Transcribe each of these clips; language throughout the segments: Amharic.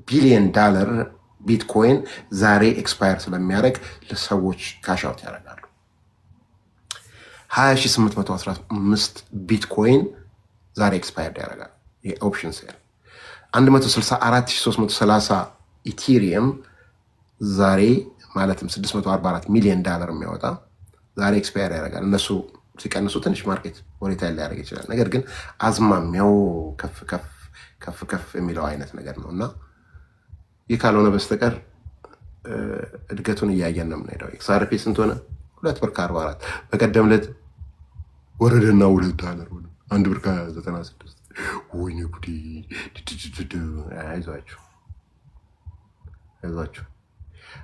ቢሊየን ዶላር ቢትኮይን ዛሬ ኤክስፓየር ስለሚያደርግ ለሰዎች ካሽ አውት ያደርጋሉ። 20815 ቢትኮይን ዛሬ ኤክስፓየር ያደርጋል። የኦፕሽን ሴል 164330 ኢቴሪየም ዛሬ ማለትም 644 ሚሊዮን ዶላር የሚያወጣ ዛሬ ኤክስፓየር ያደርጋል። እነሱ ሲቀንሱ ትንሽ ማርኬት ቮሌታይል ሊያደርግ ይችላል። ነገር ግን አዝማሚያው ከፍ ከፍ የሚለው አይነት ነገር ነው እና ይህ ካልሆነ በስተቀር እድገቱን እያየን ነው የምንሄደው። ኤክስአርፒ ስንት ሆነ? 2 ብር ከ44 በቀደም ዕለት ወረደና $2 ሆነ። 1 ብር ከ96 ወይኔ ጉዲ። አይዟችሁ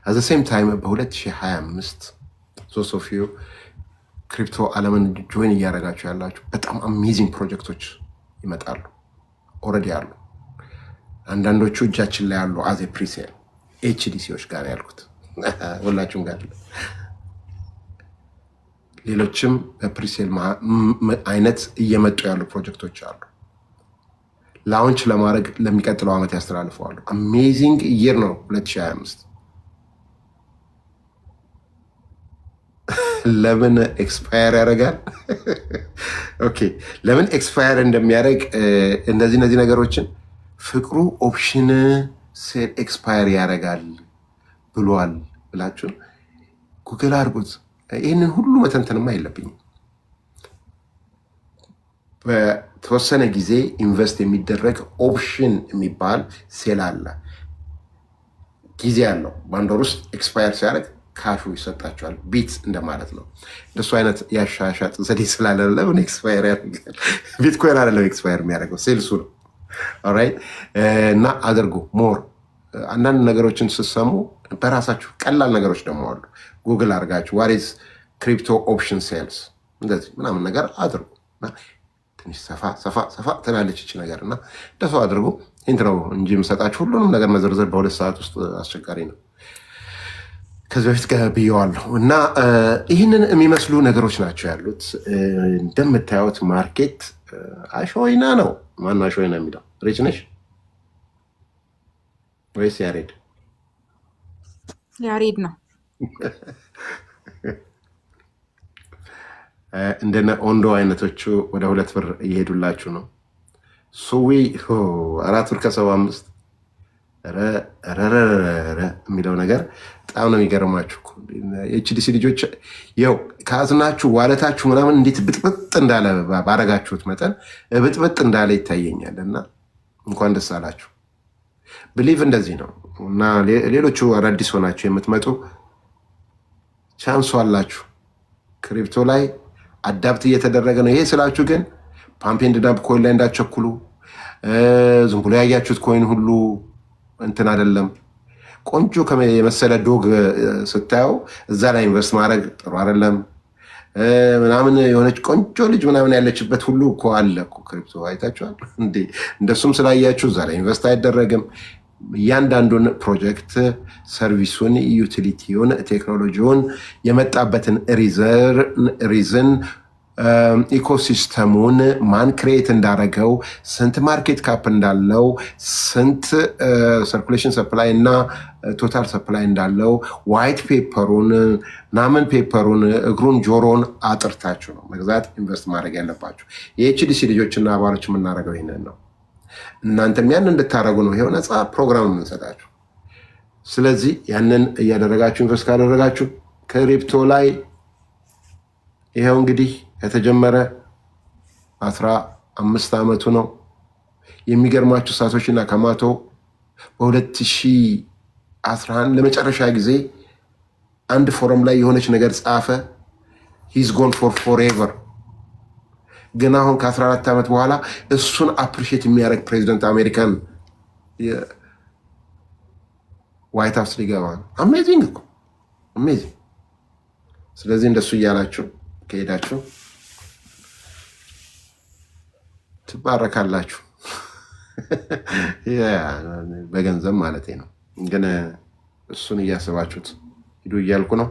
at the same time በ2025 ሶስት ኦፍ ዩ ክሪፕቶ ዓለምን ጆይን እያደረጋችሁ ያላችሁ በጣም አሜዚንግ ፕሮጀክቶች ይመጣሉ። ኦልሬዲ አሉ። አንዳንዶቹ እጃችን ላይ ያሉ አዜ ፕሪሴል ኤችዲሲዎች ጋር ያልኩት ሁላችሁም ጋር፣ ሌሎችም በፕሪሴል አይነት እየመጡ ያሉ ፕሮጀክቶች አሉ። ላውንች ለማድረግ ለሚቀጥለው ዓመት ያስተላልፈዋሉ። አሜዚንግ ኢየር ነው 2025። ለምን ኤክስፓየር ያደርጋል? ኦኬ ለምን ኤክስፓየር እንደሚያደርግ እነዚህ ነገሮችን ፍቅሩ ኦፕሽን ሴል ኤክስፓየር ያደርጋል ብሏል ብላችሁ ጉግል አድርጉት። ይህንን ሁሉ መተንተንማ የለብኝም። በተወሰነ ጊዜ ኢንቨስት የሚደረግ ኦፕሽን የሚባል ሴል አለ። ጊዜ አለው። በአንድ ወር ውስጥ ኤክስፓየር ሲያደርግ ካሹ ይሰጣቸዋል። ቢት እንደማለት ነው። እንደሱ አይነት ያሻሻጥ ዘዴ ስላለ ምን ኤክስፓየር ያደርጋል? ቢትኮይን አይደለም ኤክስፓየር የሚያደርገው ሴልሱ ነው። ኦልራይት እና አድርጉ ሞር አንዳንድ ነገሮችን ስትሰሙ በራሳችሁ ቀላል ነገሮች ደግሞ አሉ። ጉግል አድርጋችሁ ዋት ኢዝ ክሪፕቶ ኦፕሽን ሴልስ እንደዚህ ምናምን ነገር አድርጉ። ትንሽ ሰፋ ትላለች እቺ ነገር እና እንደሱ አድርጉ። ኢንትሮ እንጂ የምሰጣችሁ ሁሉንም ነገር መዘርዘር በ2 ሰዓት ውስጥ አስቸጋሪ ነው። ከዚህ በፊት ብየዋለሁ እና ይህንን የሚመስሉ ነገሮች ናቸው ያሉት። እንደምታዩት ማርኬት አሾይና ነው። ማን አሾይና የሚለው? ሪች ነሽ ወይስ ያሬድ? ያሬድ ነው። እንደነ ኦንዶ አይነቶቹ ወደ 2 ብር እየሄዱላችሁ ነው። ሱዊ 4 ብር ከ75 የሚለው ነገር በጣም ነው የሚገርማችሁ። ኤችዲሲ ልጆች ያው ከአዝናችሁ ዋለታችሁ ምናምን እንዴት ብጥብጥ እንዳለ ባረጋችሁት መጠን ብጥብጥ እንዳለ ይታየኛል እና እንኳን ደስ አላችሁ። ብሊቭ እንደዚህ ነው እና ሌሎቹ አዳዲስ ሆናችሁ የምትመጡ ቻንሱ አላችሁ። ክሪፕቶ ላይ አዳፕት እየተደረገ ነው። ይሄ ስላችሁ ግን ፓምፕ ኤንድ ዳምፕ ኮይን ላይ እንዳትቸኩሉ። ዝም ብሎ ያያችሁት ኮይን ሁሉ እንትን አይደለም። ቆንጆ የመሰለ ዶግ ስታየው እዛ ላይ ኢንቨስት ማድረግ ጥሩ አይደለም። ምናምን የሆነች ቆንጆ ልጅ ምናምን ያለችበት ሁሉ እኮ አለ እኮ ክሪፕቶ አይታችኋል እንዴ? እንደሱም ስላያችሁ እዛ ላይ ኢንቨስት አይደረግም። እያንዳንዱን ፕሮጀክት ሰርቪሱን፣ ዩቲሊቲውን፣ ቴክኖሎጂውን የመጣበትን ሪዝን ኢኮሲስተሙን ማን ክሬት እንዳደረገው፣ ስንት ማርኬት ካፕ እንዳለው፣ ስንት ሰርኩሌሽን ሰፕላይ እና ቶታል ሰፕላይ እንዳለው፣ ዋይት ፔፐሩን ናምን ፔፐሩን እግሩን ጆሮን አጥርታችሁ ነው መግዛት ኢንቨስት ማድረግ ያለባችሁ። የኤችዲሲ ልጆችና አባሎች የምናደርገው ይህንን ነው። እናንተም ያን እንድታደረጉ ነው ይሄው ነፃ ፕሮግራም የምንሰጣችሁ። ስለዚህ ያንን እያደረጋችሁ ኢንቨስት ካደረጋችሁ ክሪፕቶ ላይ ይሄው እንግዲህ ከተጀመረ 15 ዓመቱ ነው። የሚገርማችሁ ሳቶሺ ናካሞቶ በ2011 ለመጨረሻ ጊዜ አንድ ፎረም ላይ የሆነች ነገር ጻፈ። ሂዝ ጎን ፎር ፎሬቨር። ግን አሁን ከ14 ዓመት በኋላ እሱን አፕሪሺየት የሚያደርግ ፕሬዚደንት አሜሪካን ዋይት ሃውስ ሊገባ ነው። አሜዚንግ እኮ አሜዚንግ። ስለዚህ እንደሱ እያላችሁ ከሄዳችሁ ትባረካላችሁ። በገንዘብ ማለት ነው። ግን እሱን እያስባችሁት ሂዱ እያልኩ ነው።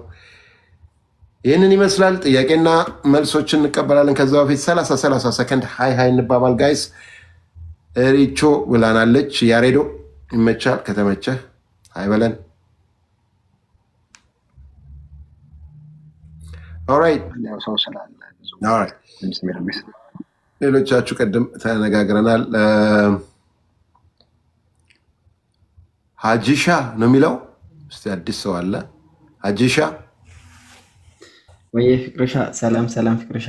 ይህንን ይመስላል። ጥያቄና መልሶችን እንቀበላለን። ከዛ በፊት 30 ሰከንድ ሃይ እንባባል ጋይስ። ሪቾ ብላናለች። ያሬዶ ይመቻል። ከተመቸህ አይበለን። ኦራይት ሰው ስላለ ሌሎቻችሁ ቅድም ተነጋግረናል። ሀጂሻ ነው የሚለው። እስቲ አዲስ ሰው አለ። ሀጂሻ ወይ ፍቅርሻ፣ ሰላም ሰላም። ፍቅርሻ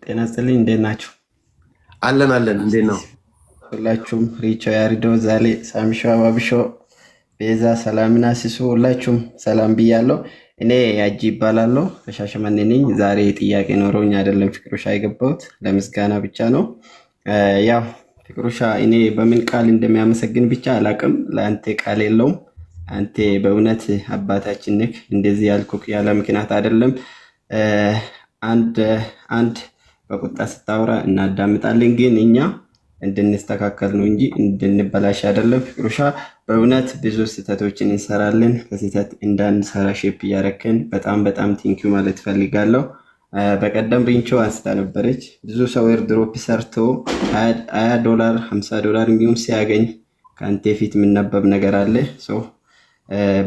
ጤና ይስጥልኝ። እንዴት ናችሁ? አለን አለን። እንዴት ነው ሁላችሁም? ሪቾ፣ ያሪዶ፣ ዛሌ፣ ሳሚሾ፣ አባብሾ፣ ቤዛ፣ ሰላምና ሲሱ ሁላችሁም ሰላም ብያለሁ። እኔ ያጂ ይባላለሁ፣ ከሻሸመኔ ነኝ። ዛሬ ጥያቄ ኖሮኝ አይደለም ፍቅርሻ የገባሁት፣ ለምስጋና ብቻ ነው። ያው ፍቅርሻ እኔ በምን ቃል እንደሚያመሰግን ብቻ አላቅም። ለአንተ ቃል የለውም። አንተ በእውነት አባታችን ነህ። እንደዚህ ያልኩህ ያለ ምክንያት አይደለም። አንድ በቁጣ ስታወራ እናዳምጣለን፣ ግን እኛ እንድንስተካከል ነው እንጂ እንድንበላሽ አይደለም። ፍቅርሻ በእውነት ብዙ ስህተቶችን እንሰራለን። ከስህተት እንዳንሰራ ሼፕ እያረከን በጣም ቲንኪዩ ማለት ፈልጋለሁ። በቀደም ሪንቾ አንስታ ነበረች። ብዙ ሰው ኤርድሮፕ ሰርቶ $20 $50 እንዲሁም ሲያገኝ ከአንተ ፊት የምነበብ ነገር አለ።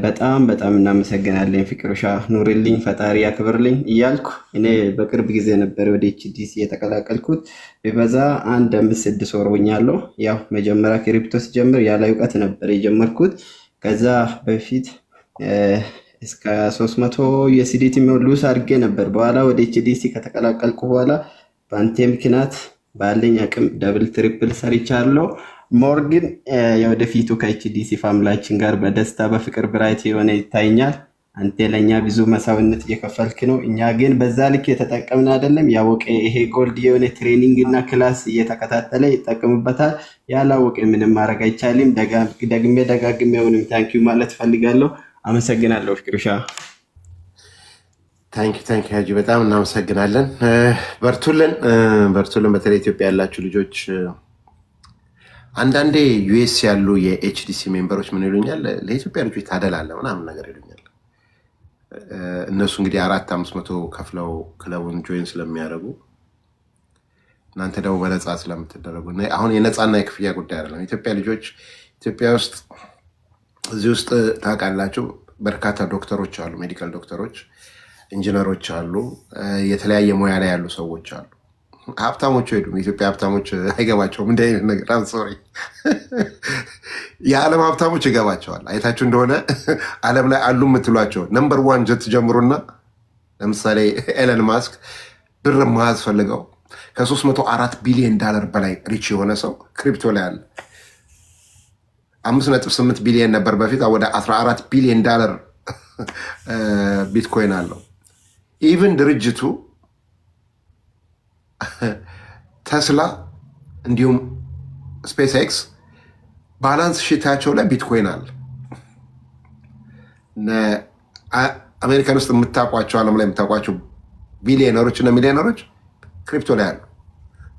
በጣም እናመሰግናለን ፍቅርሻ። ኑርልኝ፣ ፈጣሪ ያክብርልኝ እያልኩ እኔ በቅርብ ጊዜ ነበር ወደ ኤችዲሲ የተቀላቀልኩት። ቢበዛ 1-6 ወር ሆኛለሁ። ያው መጀመሪያ ክሪፕቶ ሲጀምር ያለ እውቀት ነበር የጀመርኩት። ከዛ በፊት እስከ 300 USDT ሉስ አድርጌ ነበር። በኋላ ወደ ኤችዲሲ ከተቀላቀልኩ በኋላ በአንተ ምክንያት ባለኝ አቅም ደብል ትሪፕል ሰርቻለሁ። ሞር ግን የወደፊቱ ከኤችዲሲ ፋሚላችን ጋር በደስታ በፍቅር ብራይት የሆነ ይታየኛል። አንተ ለእኛ ብዙ መስዋዕትነት እየከፈልክ ነው። እኛ ግን በዛ ልክ የተጠቀምን አይደለም። ያወቀ ይሄ ጎልድ የሆነ ትሬኒንግ እና ክላስ እየተከታተለ ይጠቀምበታል። ያላወቀ ምንም ማድረግ አይቻልም። ደጋግሜ አሁንም ታንኪዩ ማለት ፈልጋለሁ። አመሰግናለሁ ፍቅርሻ። ታንኪ ሀጂ፣ በጣም እናመሰግናለን። በርቱልን። በተለይ ኢትዮጵያ ያላችሁ ልጆች አንዳንዴ ዩኤስ ያሉ የኤችዲሲ ሜምበሮች ምን ይሉኛል፣ ለኢትዮጵያ ልጆች ታደላለ ምናምን ነገር ይሉኛል። እነሱ እንግዲህ 400-500 ከፍለው ክለቡን ጆይን ስለሚያደርጉ እናንተ ደግሞ በነፃ ስለምትደረጉ አሁን የነፃና የክፍያ ጉዳይ አይደለም። ኢትዮጵያ ልጆች ኢትዮጵያ ውስጥ እዚህ ውስጥ ታውቃላችሁ በርካታ ዶክተሮች አሉ፣ ሜዲካል ዶክተሮች፣ ኢንጂነሮች አሉ፣ የተለያየ ሙያ ላይ ያሉ ሰዎች አሉ። ሀብታሞቹ ሄዱም የኢትዮጵያ ሀብታሞች አይገባቸውም እንደ አይነት ነገር። ሶሪ የዓለም ሀብታሞች ይገባቸዋል። አይታችሁ እንደሆነ ዓለም ላይ አሉ የምትሏቸው ነምበር 1 ጀት ጀምሩና ለምሳሌ ኤለን ማስክ ብር ማዝ ፈልገው ከ$304 ቢሊዮን በላይ ሪች የሆነ ሰው ክሪፕቶ ላይ አለ። 5.8 ቢሊዮን ነበር በፊት፣ ወደ $14 ቢሊዮን ቢትኮይን አለው። ኢቭን ድርጅቱ ተስላ እንዲሁም ስፔስ ኤክስ ባላንስ ሽታቸው ላይ ቢትኮይን አለ። አሜሪካን ውስጥ የምታውቋቸው ዓለም ላይ የምታውቋቸው ቢሊዮነሮች እና ሚሊዮነሮች ክሪፕቶ ላይ አሉ።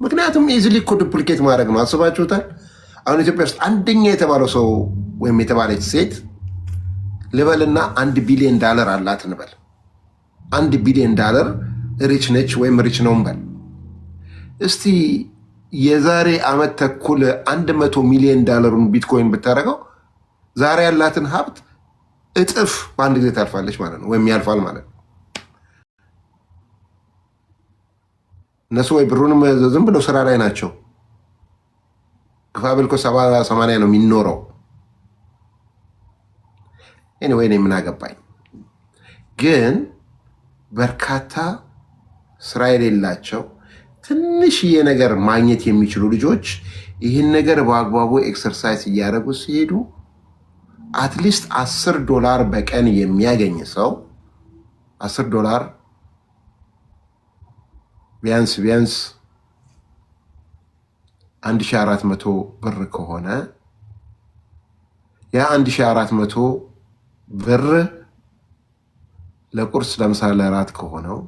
ምክንያቱም ኢዚሊ እኮ ዱፕሊኬት ማድረግ ነው። አስባችሁታል? አሁን ኢትዮጵያ ውስጥ አንደኛ የተባለው ሰው ወይም የተባለች ሴት ልበልና $1 ቢሊዮን አላት እንበል። $1 ቢሊዮን ሪች ነች ወይም ሪች ነው እንበል። እስቲ የዛሬ ዓመት ተኩል $100 ሚሊዮን ቢትኮይን ብታደረገው ዛሬ ያላትን ሀብት እጥፍ በአንድ ጊዜ ታልፋለች ማለት ነው፣ ወይም ያልፋል ማለት ነው። እነሱ ወይ ብሩንም ዝም ብለው ስራ ላይ ናቸው። ግፋ ብል እኮ 70-80 ነው የሚኖረው። ኤኒዌይ ምን አገባኝ። ግን በርካታ ስራ የሌላቸው ትንሽዬ ነገር ማግኘት የሚችሉ ልጆች ይህን ነገር በአግባቡ ኤክሰርሳይዝ እያደረጉ ሲሄዱ አትሊስት $10 በቀን የሚያገኝ ሰው $10 ቢያንስ 1400 ብር ከሆነ ያ 1400 ብር ለቁርስ ለምሳሌ ለራት ከሆነው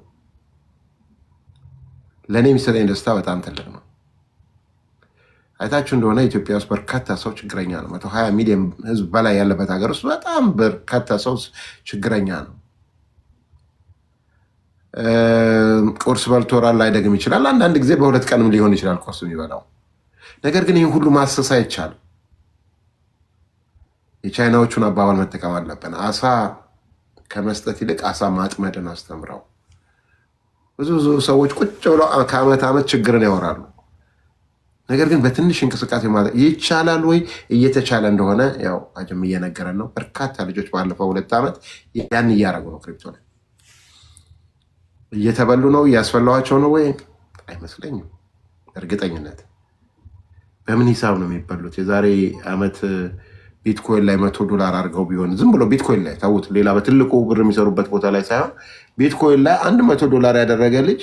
ለእኔ የሚሰጠኝ ደስታ በጣም ትልቅ ነው። አይታችሁ እንደሆነ ኢትዮጵያ ውስጥ በርካታ ሰው ችግረኛ ነው። 120 ሚሊዮን ህዝብ በላይ ያለበት ሀገር ውስጥ በጣም በርካታ ሰው ችግረኛ ነው። ቁርስ በልቶ ራት ላይደግም ይችላል። አንዳንድ ጊዜ በ2 ቀንም ሊሆን ይችላል ቁርስ የሚበላው። ነገር ግን ይህን ሁሉ ማሰስ አይቻልም። የቻይናዎቹን አባባል መጠቀም አለብን። አሳ ከመስጠት ይልቅ አሳ ማጥመድን አስተምረው። ብዙ ሰዎች ቁጭ ብለው ከዓመት ዓመት ችግርን ያወራሉ። ነገር ግን በትንሽ እንቅስቃሴ ማለት ይቻላል ወይ? እየተቻለ እንደሆነ ያው አጀም እየነገረን ነው። በርካታ ልጆች ባለፈው 2 ዓመት ያን እያደረጉ ነው። ክሪፕቶ ላይ እየተበሉ ነው። እያስፈላዋቸው ነው ወይ? አይመስለኝም። እርግጠኝነት በምን ሂሳብ ነው የሚበሉት? የዛሬ ዓመት ቢትኮይን ላይ $100 አድርገው ቢሆን ዝም ብሎ ቢትኮይን ላይ ታውት፣ ሌላ በትልቁ ብር የሚሰሩበት ቦታ ላይ ሳይሆን ቢትኮይን ላይ $100 ያደረገ ልጅ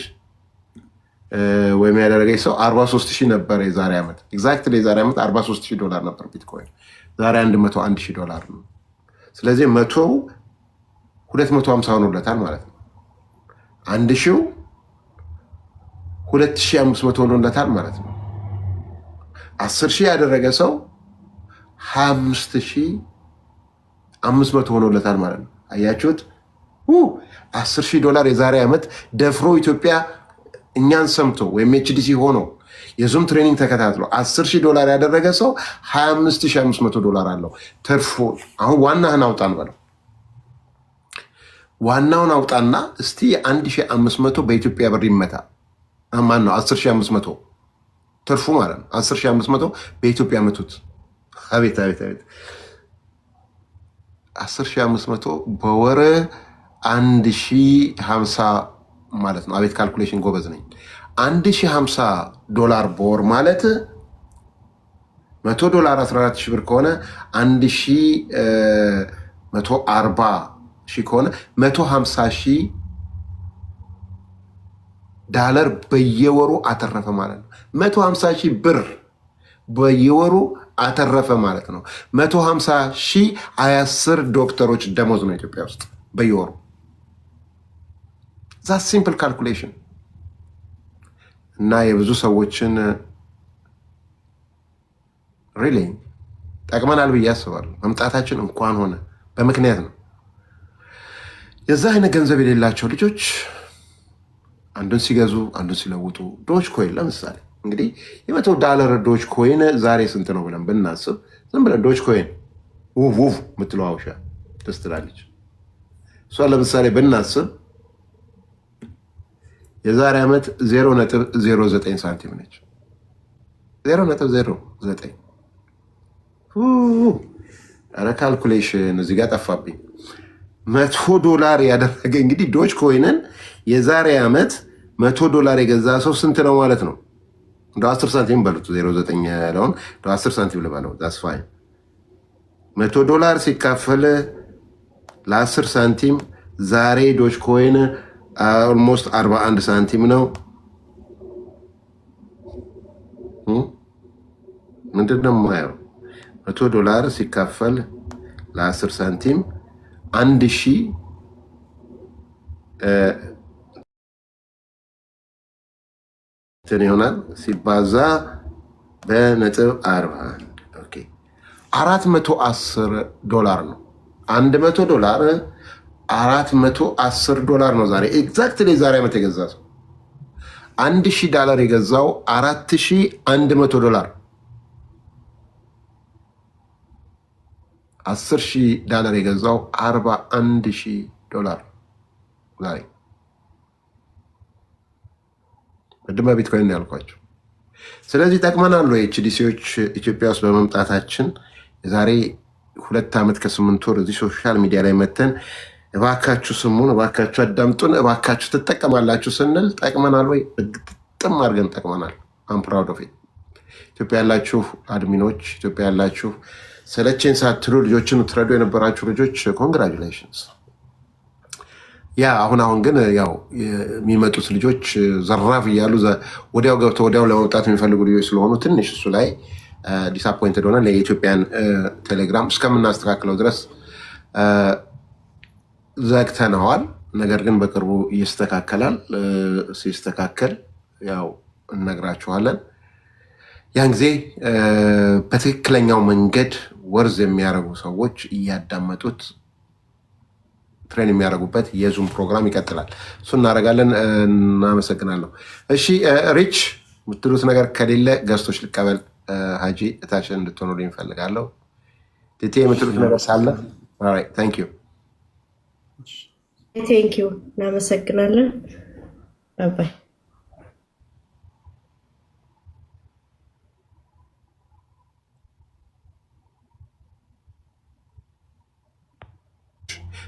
ወይም ያደረገች ሰው 43,000 ነበር የዛሬ ዓመት። ኤግዛክትሊ የዛሬ ዓመት $43,000 ነበር ቢትኮይን። ዛሬ $101,000 ነው። ስለዚህ 100 250 ሆኖለታል ማለት ነው። 1,000 2,500 ሆኖለታል ማለት ነው። 10,000 ያደረገ ሰው 25,500 ሆኖለታል ማለት ነው። አያችሁት? $10,000 የዛሬ ዓመት ደፍሮ ኢትዮጵያ እኛን ሰምቶ ወይም ኤችዲሲ ሆኖ የዙም ትሬኒንግ ተከታትሎ $10,000 ያደረገ ሰው $25,500 አለው ተርፎ። አሁን ዋናህን አውጣን በለው። ዋናውን አውጣና እስቲ 1,500 በኢትዮጵያ ብር ይመታ። ማን ነው 10,500 ትርፉ ማለት ነው። 10,500 በኢትዮጵያ መቱት። አቤት አቤት አቤት! 10,500 በወር 1,050 ማለት ነው። አቤት ካልኩሌሽን ጎበዝ ነኝ። $1,050 በወር ማለት $100 14,000 ብር ከሆነ 1,140,000 ከሆነ $150,000 በየወሩ አተረፈ ማለት ነው። 150,000 ብር በየወሩ አተረፈ ማለት ነው። 150,000 10 ዶክተሮች ደሞዝ ነው ኢትዮጵያ ውስጥ በየወሩ። ዛ ሲምፕል ካልኩሌሽን እና የብዙ ሰዎችን ሪሊ ጠቅመናል ብዬ አስባለሁ። መምጣታችን እንኳን ሆነ በምክንያት ነው። የዛ አይነት ገንዘብ የሌላቸው ልጆች አንዱን ሲገዙ አንዱን ሲለውጡ፣ ዶጅ ኮይን ለምሳሌ እንግዲህ $100 ዶጅ ኮይን ዛሬ ስንት ነው ብለን ብናስብ ዝም ብለን ዶጅ ኮይን ውፍ ውፍ የምትለው ውሻ ደስ ትላለች። እሷ ለምሳሌ ብናስብ የዛሬ ዓመት 0.09 ሳንቲም ነች። 0.09 ኧረ ካልኩሌሽን እዚህ ጋር ጠፋብኝ። $100 ያደረገ እንግዲህ ዶጅ ኮይንን የዛሬ ዓመት $100 የገዛ ሰው ስንት ነው ማለት ነው? እንደ 10 ሳንቲም በሉት። 0.9 ያለውን እንደ 10 ሳንቲም ልበለው። ዳስ ፋይን። $100 ሲካፈል ለ10 ሳንቲም ዛሬ ዶጅ ኮይን ኦልሞስት 41 ሳንቲም ነው። ምንድን ነው የማየው? $100 ሲካፈል ለ10 ሳንቲም 1,000 ይሆናል ሲባዛ በነጥብ 41 $410 ነው። $100 $410 ነው ዛሬ ኤግዛክትሊ የዛሬ ዓመት የገዛ ሰው $1,000 የገዛው $4,100 $10,000 የገዛው $41,000 ዛሬ ቅድመ ቢትኮይን ያልኳቸው። ስለዚህ ጠቅመናል ወይ ኤችዲሲዎች ኢትዮጵያ ውስጥ በመምጣታችን? የዛሬ 2 ዓመት ከ8 ወር እዚህ ሶሻል ሚዲያ ላይ መተን እባካችሁ ስሙን፣ እባካችሁ አዳምጡን፣ እባካችሁ ትጠቀማላችሁ ስንል ጠቅመናል ወይ? ጥም አድርገን ጠቅመናል። አም ፕራውድ ኦፍ ኢት። ኢትዮጵያ ያላችሁ አድሚኖች፣ ኢትዮጵያ ያላችሁ ሰለቼን ሳትሉ ልጆችን ትረዱ የነበራችሁ ልጆች ኮንግራጁሌሽንስ። ያ አሁን ግን ያው የሚመጡት ልጆች ዘራፍ እያሉ ወዲያው ገብተው ወዲያው ለመውጣት የሚፈልጉ ልጆች ስለሆኑ ትንሽ እሱ ላይ ዲስአፖይንትድ ሆነ። የኢትዮጵያን ቴሌግራም እስከምናስተካክለው ድረስ ዘግተነዋል። ነገር ግን በቅርቡ ይስተካከላል። ሲስተካከል ያው እነግራችኋለን። ያን ጊዜ በትክክለኛው መንገድ ወርዝ የሚያደርጉ ሰዎች እያዳመጡት ትሬን የሚያደርጉበት የዙም ፕሮግራም ይቀጥላል። እሱ እናደርጋለን። እናመሰግናለሁ። እሺ ሪች የምትሉት ነገር ከሌለ ገዝቶች ልቀበል። ሀጂ እታችን እንድትሆኑልኝ እፈልጋለሁ። ቴቴ የምትሉት ነገር ሳለ ታንክ ዩ ቴንኪው እናመሰግናለን። ባይ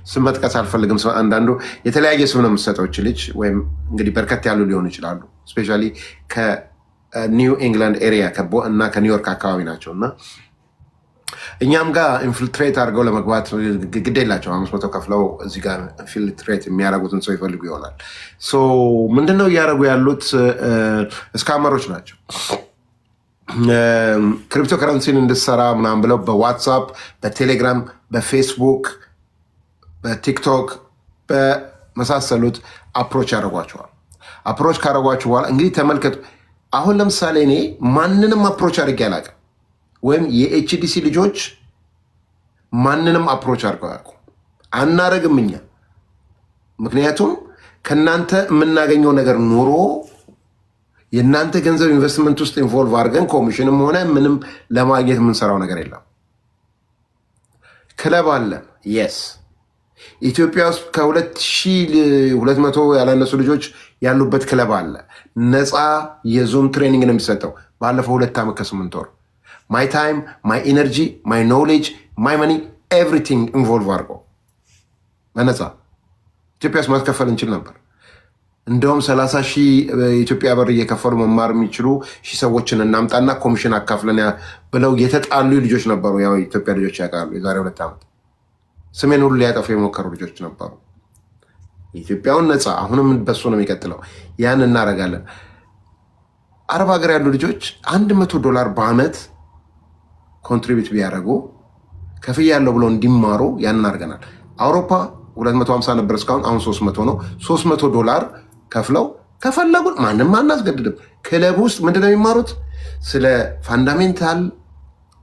ስም መጥቀስ አልፈልግም። አንዳንዱ የተለያየ ስም ነው የምትሰጠው ልጅ ወይም እንግዲህ በርከት ያሉ ሊሆኑ ይችላሉ። ስፔሻሊ ከኒው ኢንግላንድ ኤሪያ እና ከኒውዮርክ አካባቢ ናቸው እና እኛም ጋር ኢንፊልትሬት አድርገው ለመግባት ግድ የላቸው 500 ከፍለው እዚህ ጋር ኢንፊልትሬት የሚያደርጉትን ሰው ይፈልጉ ይሆናል። ምንድነው እያደረጉ ያሉት? እስካመሮች ናቸው። ክሪፕቶ ከረንሲን እንድትሰራ ምናምን ብለው በዋትሳፕ፣ በቴሌግራም፣ በፌስቡክ፣ በቲክቶክ በመሳሰሉት አፕሮች ያደርጓቸዋል። አፕሮች ካደረጓቸው በኋላ እንግዲህ ተመልከቱ። አሁን ለምሳሌ እኔ ማንንም አፕሮች አድርጌ አላውቅም፣ ወይም የኤችዲሲ ልጆች ማንንም አፕሮች አድርገው አያውቁም። አናረግም እኛ። ምክንያቱም ከእናንተ የምናገኘው ነገር ኑሮ የእናንተ ገንዘብ ኢንቨስትመንት ውስጥ ኢንቮልቭ አድርገን ኮሚሽንም ሆነ ምንም ለማግኘት የምንሰራው ነገር የለም። ክለብ አለ። የስ ኢትዮጵያ ውስጥ ከ2200 ያላነሱ ልጆች ያሉበት ክለብ አለ። ነፃ የዙም ትሬኒንግ ነው የሚሰጠው። ባለፈው 2 ዓመት ከ8 ወር ማይ ታይም፣ ማይ ኢነርጂ፣ ማይ ኖሌጅ፣ ማይ መኒ ኤቭሪቲንግ ኢንቮልቭ አድርገው በነፃ ኢትዮጵያ ውስጥ ማስከፈል እንችል ነበር። እንደውም 30 ሺህ ኢትዮጵያ ብር እየከፈሉ መማር የሚችሉ ሺህ ሰዎችን እናምጣና ኮሚሽን አካፍለን ብለው የተጣሉ ልጆች ነበሩ። ያው ኢትዮጵያ ልጆች ያውቃሉ። የዛሬ 2 ዓመት ስሜን ሁሉ ሊያጠፉ የሞከሩ ልጆች ነበሩ። ኢትዮጵያውን ነፃ አሁንም በሱ ነው የሚቀጥለው። ያን እናደርጋለን። አረብ ሀገር ያሉ ልጆች $100 በአመት ኮንትሪቢዩት ቢያደርጉ ከፍያ ያለው ብለው እንዲማሩ ያን አድርገናል። አውሮፓ 250 ነበር እስካሁን፣ አሁን 300 ነው። $300 ከፍለው ከፈለጉ ማንም አናስገድድም። ክለብ ውስጥ ምንድነው የሚማሩት? ስለ ፋንዳሜንታል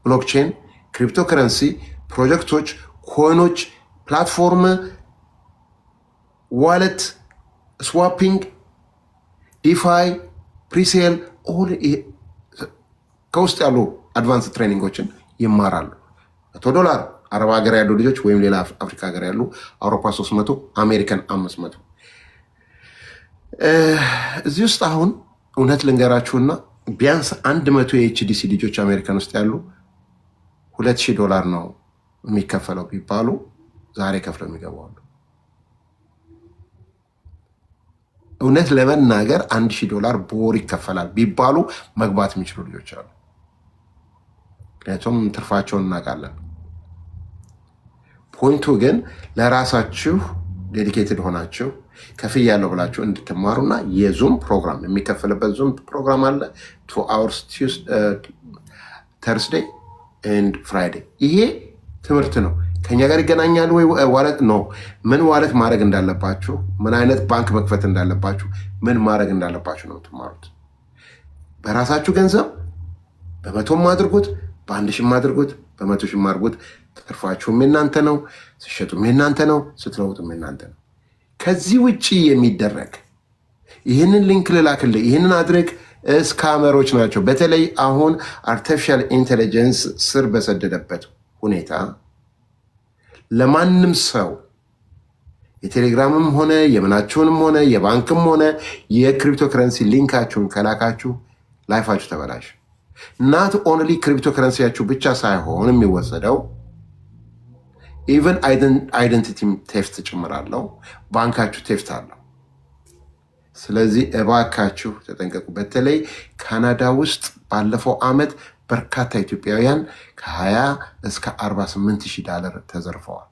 ብሎክቼን፣ ክሪፕቶ ከረንሲ ፕሮጀክቶች፣ ኮይኖች፣ ፕላትፎርም፣ ዋለት፣ ስዋፒንግ፣ ዲፋይ፣ ፕሪሴል ከውስጥ ያሉ አድቫንስ ትሬኒንጎችን ይማራሉ። $100 አረብ ሀገር ያሉ ልጆች ወይም ሌላ አፍሪካ ሀገር ያሉ፣ አውሮፓ 300፣ አሜሪካን 500። እዚህ ውስጥ አሁን እውነት ልንገራችሁና ቢያንስ 100 የኤችዲሲ ልጆች አሜሪካን ውስጥ ያሉ $2000 ነው የሚከፈለው ቢባሉ ዛሬ ከፍለው የሚገባዋሉ። እውነት ለመናገር $1000 በወር ይከፈላል ቢባሉ መግባት የሚችሉ ልጆች አሉ። ምክንያቱም ትርፋቸውን እናውቃለን። ፖይንቱ ግን ለራሳችሁ ዴዲኬትድ ሆናችሁ ከፍያለሁ ብላችሁ እንድትማሩና የዙም ፕሮግራም የሚከፈልበት ዙም ፕሮግራም አለ 2 hours ተርስዴይ ኤንድ ፍራይዴይ። ይሄ ትምህርት ነው። ከኛ ጋር ይገናኛል ወይ ዋለት ነው? ምን ዋለት ማድረግ እንዳለባችሁ፣ ምን አይነት ባንክ መክፈት እንዳለባችሁ፣ ምን ማድረግ እንዳለባችሁ ነው የምትማሩት። በራሳችሁ ገንዘብ በ100 አድርጉት፣ በ1000 አድርጉት፣ በ100 አድርጉት። ትርፋችሁም የናንተ ነው፣ ስትሸጡም የናንተ ነው፣ ስትለውጡም የናንተ ነው። ከዚህ ውጪ የሚደረግ ይህንን ሊንክ ልላክልህ፣ ይህንን አድርግ እስካመሮች ናቸው። በተለይ አሁን አርቲፊሻል ኢንቴሊጀንስ ስር በሰደደበት ሁኔታ ለማንም ሰው የቴሌግራምም ሆነ የምናችሁንም ሆነ የባንክም ሆነ የክሪፕቶ ከረንሲ ሊንካችሁን ከላካችሁ ላይፋችሁ ተበላሽ። ናት ኦንሊ ክሪፕቶ ከረንሲያችሁ ብቻ ሳይሆን የሚወሰደው ኢቨን አይደንቲቲ ቴፍት ጭምራለው፣ ባንካችሁ ቴፍት አለው። ስለዚህ እባካችሁ ተጠንቀቁ። በተለይ ካናዳ ውስጥ ባለፈው ዓመት በርካታ ኢትዮጵያውያን ከ20 እስከ $48,000 ተዘርፈዋል።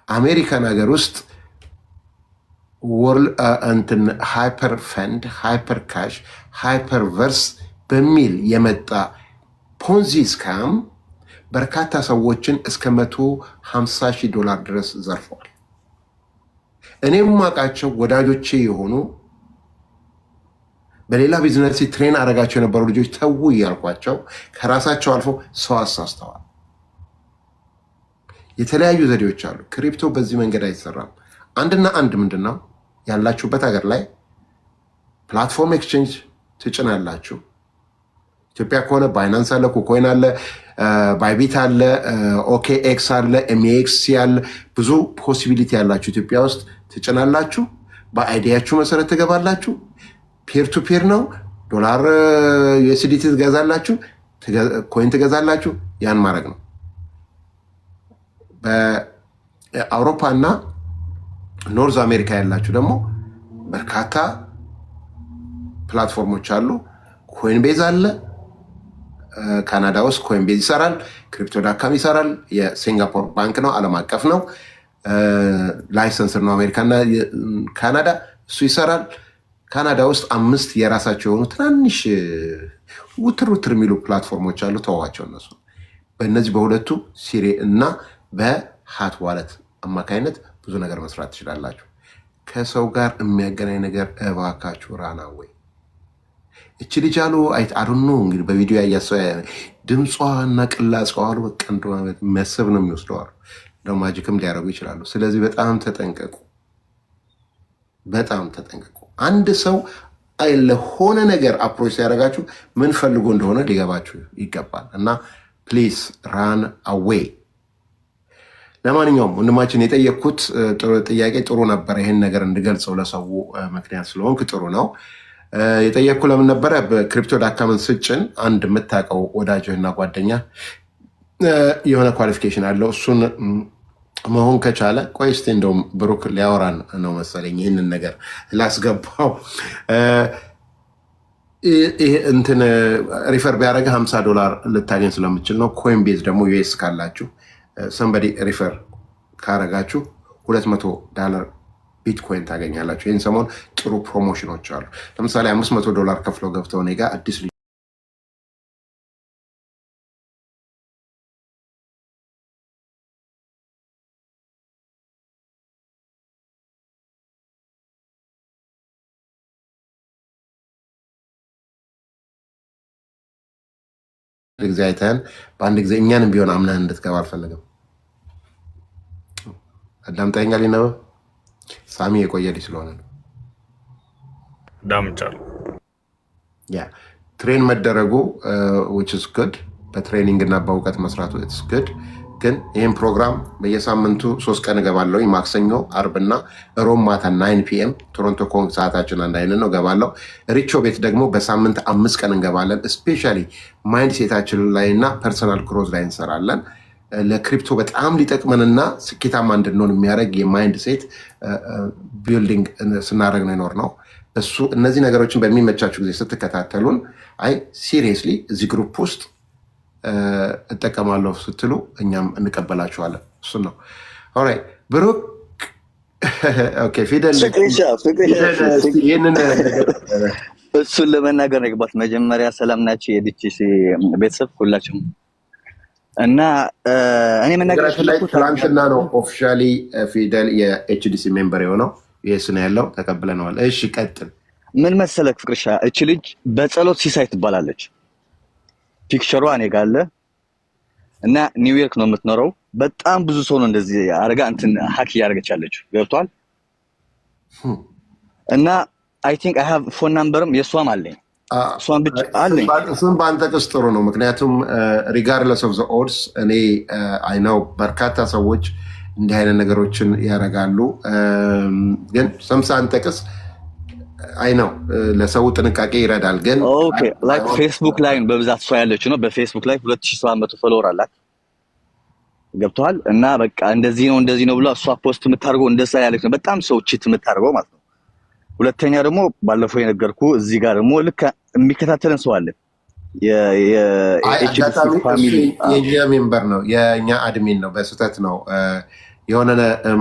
አሜሪካን ሀገር ውስጥ ሃይፐር ፈንድ፣ ሃይፐር ካሽ፣ ሃይፐር ቨርስ በሚል የመጣ ፖንዚ ስካም በርካታ ሰዎችን እስከ $150,000 ድረስ ዘርፈዋል። እኔም ማውቃቸው ወዳጆቼ የሆኑ በሌላ ቢዝነስ ትሬን አረጋቸው የነበሩ ልጆች ተዉ እያልኳቸው ከራሳቸው አልፎ ሰው አሳስተዋል። የተለያዩ ዘዴዎች አሉ። ክሪፕቶ በዚህ መንገድ አይሰራም። አንድና አንድ ምንድን ነው? ያላችሁበት ሀገር ላይ ፕላትፎርም ኤክስቼንጅ ትጭናላችሁ። ኢትዮጵያ ከሆነ ባይናንስ አለ፣ ኩኮይን አለ፣ ባይቢት አለ፣ ኦኬኤክስ አለ፣ ኤምኤክስ አለ። ብዙ ፖሲቢሊቲ ያላችሁ ኢትዮጵያ ውስጥ ትጭናላችሁ። በአይዲያችሁ መሰረት ትገባላችሁ። ፔር ቱ ፔር ነው። ዶላር ዩኤስዲቲ ትገዛላችሁ፣ ኮይን ትገዛላችሁ። ያን ማድረግ ነው። በአውሮፓ እና ኖርዝ አሜሪካ ያላችሁ ደግሞ በርካታ ፕላትፎርሞች አሉ። ኮይን ቤዝ አለ። ካናዳ ውስጥ ኮይን ቤዝ ይሰራል። ክሪፕቶ ዳካም ይሰራል። የሲንጋፖር ባንክ ነው፣ ዓለም አቀፍ ነው። ላይሰንስ ነው። አሜሪካና ካናዳ እሱ ይሰራል። ካናዳ ውስጥ 5 የራሳቸው የሆኑ ትናንሽ ውትር የሚሉ ፕላትፎርሞች አሉ። ተዋቸው እነሱ። በእነዚህ በሁለቱ ሲሪ እና በሃት ዋለት አማካይነት ብዙ ነገር መስራት ትችላላችሁ። ከሰው ጋር የሚያገናኝ ነገር እባካችሁ ራና ወይ እቺ ልጅ አሉ አሩኑ እንግዲህ በቪዲዮ ያያሰው ድምጿ እና ቅላጼዋ አሉ በቃ እንደው መስብ ነው የሚወስደው። ማጂክም ሊያደርጉ ይችላሉ። ስለዚህ በጣም ተጠንቀቁ፣ በጣም ተጠንቀቁ። አንድ ሰው ለሆነ ነገር አፕሮች ሲያደርጋችሁ ምን ፈልጎ እንደሆነ ሊገባችሁ ይገባል እና ፕሊዝ ራን አዌይ። ለማንኛውም ወንድማችን የጠየቅኩት ጥያቄ ጥሩ ነበር። ይሄን ነገር እንድገልጸው ለሰው ምክንያት ስለሆንክ ጥሩ ነው። የጠየቅኩ ለምን ነበረ? በክሪፕቶ ዳካምን ስጭን አንድ የምታውቀው ወዳጅህና ጓደኛ የሆነ ኳሊፊኬሽን አለው እሱን መሆን ከቻለ ቆይ እስቲ እንደውም ብሩክ ሊያወራን ነው መሰለኝ ይህንን ነገር ላስገባው። እንትን ሪፈር ቢያደረገ $50 ልታገኝ ስለምችል ነው። ኮይን ቤዝ ደግሞ ዩኤስ ካላችሁ ሰንበዲ ሪፈር ካረጋችሁ $200 ቢትኮይን ታገኛላችሁ። ይህን ሰሞን ጥሩ ፕሮሞሽኖች አሉ። ለምሳሌ $500 ከፍለው ገብተው እኔ ጋር አዲስ ጊዜ አይተን በአንድ ጊዜ እኛንም ቢሆን አምነን እንድትገባ አልፈለግም። አዳምጠኛል ሊነበ ሳሚ የቆየ ልጅ ስለሆነ ነው። ዳምጫለሁ። ያ ትሬን መደረጉ which is good በትሬኒንግ እና በእውቀት መስራቱ it's good። ግን ይህን ፕሮግራም በየሳምንቱ 3 ቀን እገባለሁ። ማክሰኞ፣ አርብና ሮብ ማታ 9 PM ቶሮንቶ ኮንግ ሰዓታችን አንድ አይነት ነው እገባለሁ። ሪቾ ቤት ደግሞ በሳምንት 5 ቀን እንገባለን። ስፔሻሊ ማይንድ ሴታችን ላይ እና ፐርሰናል ግሮዝ ላይ እንሰራለን። ለክሪፕቶ በጣም ሊጠቅመንና ስኬታማ እንድንሆን የሚያደርግ የማይንድ ሴት ቢልዲንግ ስናደርግ ነው ይኖር ነው እሱ። እነዚህ ነገሮችን በሚመቻችሁ ጊዜ ስትከታተሉን አይ ሲሪየስሊ እዚህ ግሩፕ ውስጥ እጠቀማለሁ ስትሉ እኛም እንቀበላችኋለን። እሱ ነው። ኦራይት ብሩክ ፊደል ይህንን እሱን ለመናገር ነው የገባሁት። መጀመሪያ ሰላም ናቸው የዲቲሲ ቤተሰብ ሁላችሁም እና እኔ መናገር ፈለኩት ትላንትና ነው ኦፊሻሊ ፊደል የኤችዲሲ ሜምበር የሆነው ይሄስ ነው ያለው ተቀብለነዋል። እሺ ቀጥል። ምን መሰለክ ፍቅርሻ፣ እቺ ልጅ በጸሎት ሲሳይ ትባላለች። ፒክቸሯ እኔ ጋር አለ እና ኒውዮርክ ነው የምትኖረው። በጣም ብዙ ሰው ነው እንደዚህ አርጋ እንትን ሀክ እያደረገች ያለችው ገብቷል። እና አይ ቲንክ አይ ሃቭ ፎን ናምበርም የሷም አለኝ። እሷም ብቻ አለኝ። እሱም በአንተ ቅስ ጥሩ ነው። ምክንያቱም ሪጋርድለስ ኦፍ ዘ ኦድስ እኔ አይ ነው በርካታ ሰዎች እንዲህ አይነት ነገሮችን ያደርጋሉ። ግን ሰምሳ አንተ ቅስ አይ ነው ለሰው ጥንቃቄ ይረዳል። ግን ኦኬ ላይክ ፌስቡክ ላይ በብዛት እሷ ያለችው ነው። በፌስቡክ ላይ 2700 ፎሎወር አላት ገብቷል። እና በቃ እንደዚህ ነው ብላ እሷ ፖስት የምታደርገው እንደዛ ያለች ነው። በጣም ሰው ቺት የምታደርገው ማለት ነው። ሁለተኛ ደግሞ ባለፈው የነገርኩ እዚህ ጋር ደግሞ ልክ የሚከታተለን ሰው አለ። የኤችዲሲ ፋሚሊ የኛ ሜምበር ነው፣ የኛ አድሚን ነው። በስህተት ነው የሆነ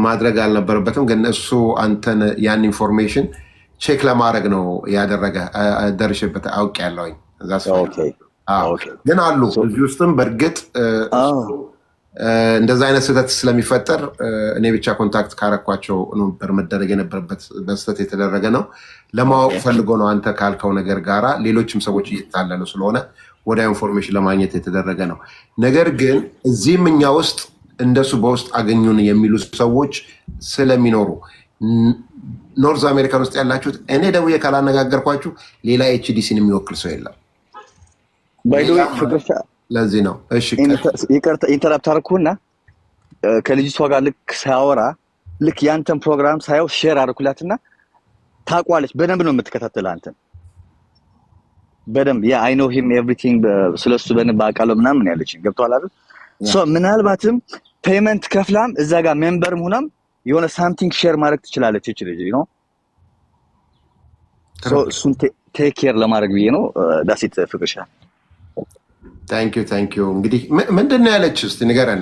ማድረግ አልነበረበትም። ግን እሱ አንተን ያን ኢንፎርሜሽን ቼክ ለማድረግ ነው ያደረገ። ደርሽበት አውቅ ያለውኝ ግን አሉ እዚህ ውስጥም በእርግጥ እንደዛ አይነት ስህተት ስለሚፈጠር እኔ ብቻ ኮንታክት ካረኳቸው ነበር መደረግ የነበረበት በስህተት የተደረገ ነው። ለማወቅ ፈልጎ ነው አንተ ካልከው ነገር ጋራ ሌሎችም ሰዎች እየታለሉ ስለሆነ ወደ ኢንፎርሜሽን ለማግኘት የተደረገ ነው። ነገር ግን እዚህም እኛ ውስጥ እንደሱ በውስጥ አገኙን የሚሉ ሰዎች ስለሚኖሩ ኖርዝ አሜሪካን ውስጥ ያላችሁት እኔ ደውዬ ካላነጋገርኳችሁ ሌላ ኤችዲሲን የሚወክል ሰው የለም። ባይዶ ፍቅርሻ ለዚህ ነው። እሺ ይቅርታ ኢንተራፕት አደረኩና ከልጅቷ ጋር ልክ ሳያወራ ልክ ያንተን ፕሮግራም ሳየው ሼር አደረኩላትና ታቋለች። በደንብ ነው የምትከታተለው አንተን በደንብ አይ ኖ ሂም ኤቭሪቲንግ ስለሱ በደንብ አውቃለሁ ምናምን ያለችኝ ገብቶሃል አይደል? ሶ ምናልባትም ፔመንት ከፍላም እዛ ጋር ሜምበርም ሆናም የሆነ ሳምቲንግ ሼር ማድረግ ትችላለች እቺ ልጅ ነው። ሶ እሱን ቴክ ኬር ለማድረግ ብዬ ነው። ዳሲት ፍቅርሻ ታንክ ዩ እንግዲህ ምንድን ነው ያለች? እስቲ ንገረን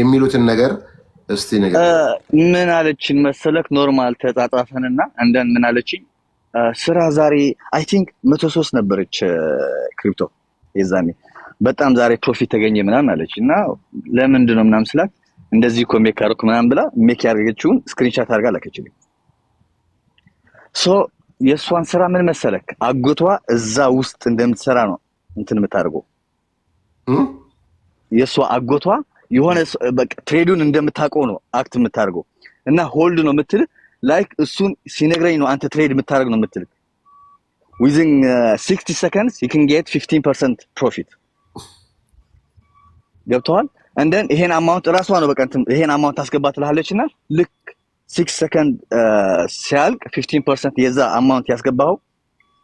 የሚሉትን ነገር እስቲ ንገረን። ምን አለችን መሰለክ? ኖርማል ተጻጻፈንና እንደን ምን አለችኝ? ስራ ዛሬ አይ ቲንክ 103 ነበረች ክሪፕቶ የዛኔ በጣም ዛሬ ፕሮፊት ተገኘ ምናምን አለች። እና ለምንድን ነው ምናምን ስላት እንደዚህ እኮ ሜክ አደረኩ ምናምን ብላ ሜክ ያደረገችውን ስክሪንሻት አድርጋ ላከችልኝ። ሶ የእሷን ስራ ምን መሰለክ? አጎቷ እዛ ውስጥ እንደምትሰራ ነው እንትን የምታደርገው። የእሷ አጎቷ የሆነ በቃ ትሬዱን እንደምታውቀው ነው አክት የምታደርገው እና ሆልድ ነው የምትል ላይክ እሱን ሲነግረኝ ነው አንተ ትሬድ የምታደርግ ነው የምትል within 60 seconds you can get 15% profit ገብቷል። and then ይሄን አማውንት ራሷ ነው በቃ ይሄን አማውንት ታስገባ ትላለችና ልክ 6 ሰከንድ ሲያልቅ 15% የዛ አማውንት ያስገባው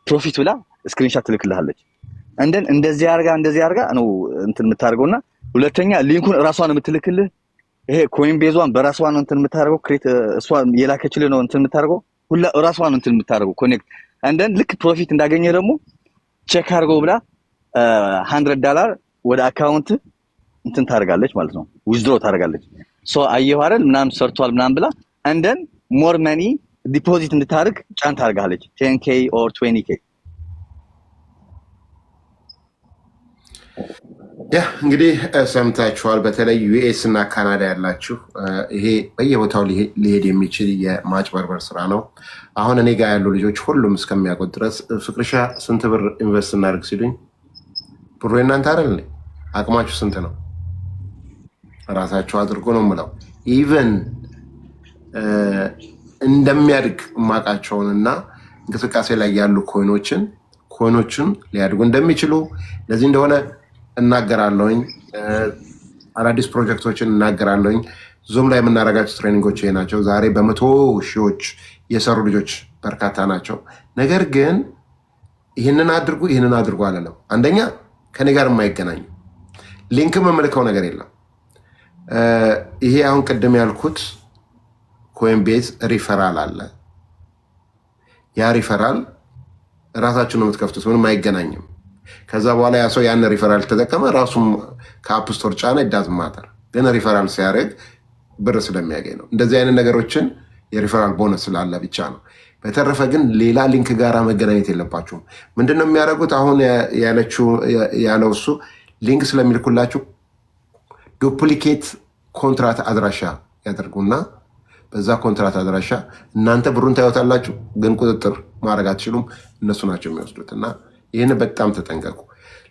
ፕሮፊት ብላ ስክሪንሾት ትልክልሃለች። and then እንደዚህ አርጋ ነው እንትን የምታደርገውና ሁለተኛ ሊንኩን ራሷ ነው የምትልክልህ። ይሄ ኮይን ቤዟን በራሷ ነው እንትን የምታደርገው ክሬት እሷ የላከችልህ ነው እንትን የምታደርገው ሁላ ራሷ ነው እንትን የምታደርገው ኮኔክት and then ልክ ፕሮፊት እንዳገኘ ደግሞ ቼክ አድርገው ብላ $100 ወደ አካውንት እንትን ታደርጋለች ማለት ነው ዊዝድሮ ታደርጋለች። ሶ አየሁ አይደል ምናምን ሰርቷል ምናምን ብላ and then more money ዲፖዚት እንድታደርግ ጫን ታደርጋለች 10k or 20k። እንግዲህ ሰምታችኋል። በተለይ ዩኤስ እና ካናዳ ያላችሁ ይሄ በየቦታው ሊሄድ የሚችል የማጭበርበር ስራ ነው። አሁን እኔ ጋር ያሉ ልጆች ሁሉም እስከሚያውቁት ድረስ ፍቅርሻ ስንት ብር ኢንቨስት እናድርግ ሲሉኝ ብሩ የእናንተ አይደል? አቅማችሁ ስንት ነው? ራሳችሁ አድርጎ ነው የምለው። ኢቨን እንደሚያድግ የማውቃቸውንና እንቅስቃሴ ላይ ያሉ ኮይኖችን ሊያድጉ እንደሚችሉ ለዚህ እንደሆነ እናገራለሁኝ። አዳዲስ ፕሮጀክቶችን እናገራለሁኝ። ዙም ላይ የምናደርጋቸው ትሬኒንጎች ይሄ ናቸው። ዛሬ በመቶ ሺዎች የሰሩ ልጆች በርካታ ናቸው። ነገር ግን ይህንን አድርጉ አለለም። አንደኛ ከኔ ጋር የማይገናኙ ሊንክም የምልከው ነገር የለም። ይሄ አሁን ቅድም ያልኩት ኮይንቤዝ ሪፈራል አለ። ያ ሪፈራል ራሳችሁ ነው የምትከፍቱት፣ ምንም አይገናኝም። ከዛ በኋላ ያ ሰው ያን ሪፈራል ተጠቀመ፣ ራሱም ከአፕ ስቶር ጫነ፣ ይዳዝ ማተር ግን ሪፈራል ሲያደርግ ብር ስለሚያገኝ ነው። እንደዚህ አይነት ነገሮችን የሪፈራል ቦነስ ስላለ ብቻ ነው። በተረፈ ግን ሌላ ሊንክ ጋራ መገናኘት የለባችሁም። ምንድነው የሚያደርጉት? አሁን ያለው እሱ ሊንክ ስለሚልኩላችሁ ዱፕሊኬት ኮንትራት አድራሻ ያደርጉና በዛ ኮንትራት አድራሻ እናንተ ብሩን ታዩታላችሁ፣ ግን ቁጥጥር ማድረግ አትችሉም። እነሱ ናቸው የሚወስዱት እና ይህን በጣም ተጠንቀቁ።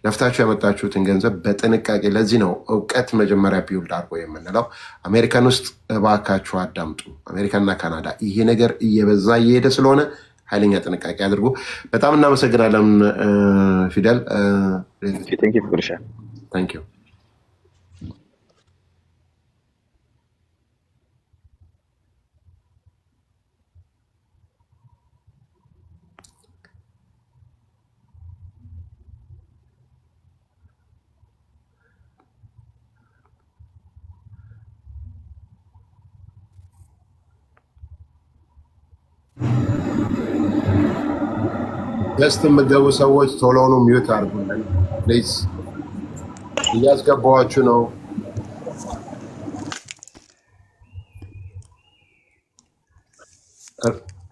ለፍታችሁ ያመጣችሁትን ገንዘብ በጥንቃቄ ለዚህ ነው እውቀት መጀመሪያ ቢውልድ አድርጎ የምንለው። አሜሪካን ውስጥ እባካችሁ አዳምጡ። አሜሪካና ካናዳ ይሄ ነገር እየበዛ እየሄደ ስለሆነ ኃይለኛ ጥንቃቄ አድርጉ። በጣም እናመሰግናለን ፊደል። ታንክ ዩ። ገስት የምትገቡ ሰዎች ቶሎኑ ሚዩት አድርጉልን ፕሊዝ። እያስገባኋችሁ ነው።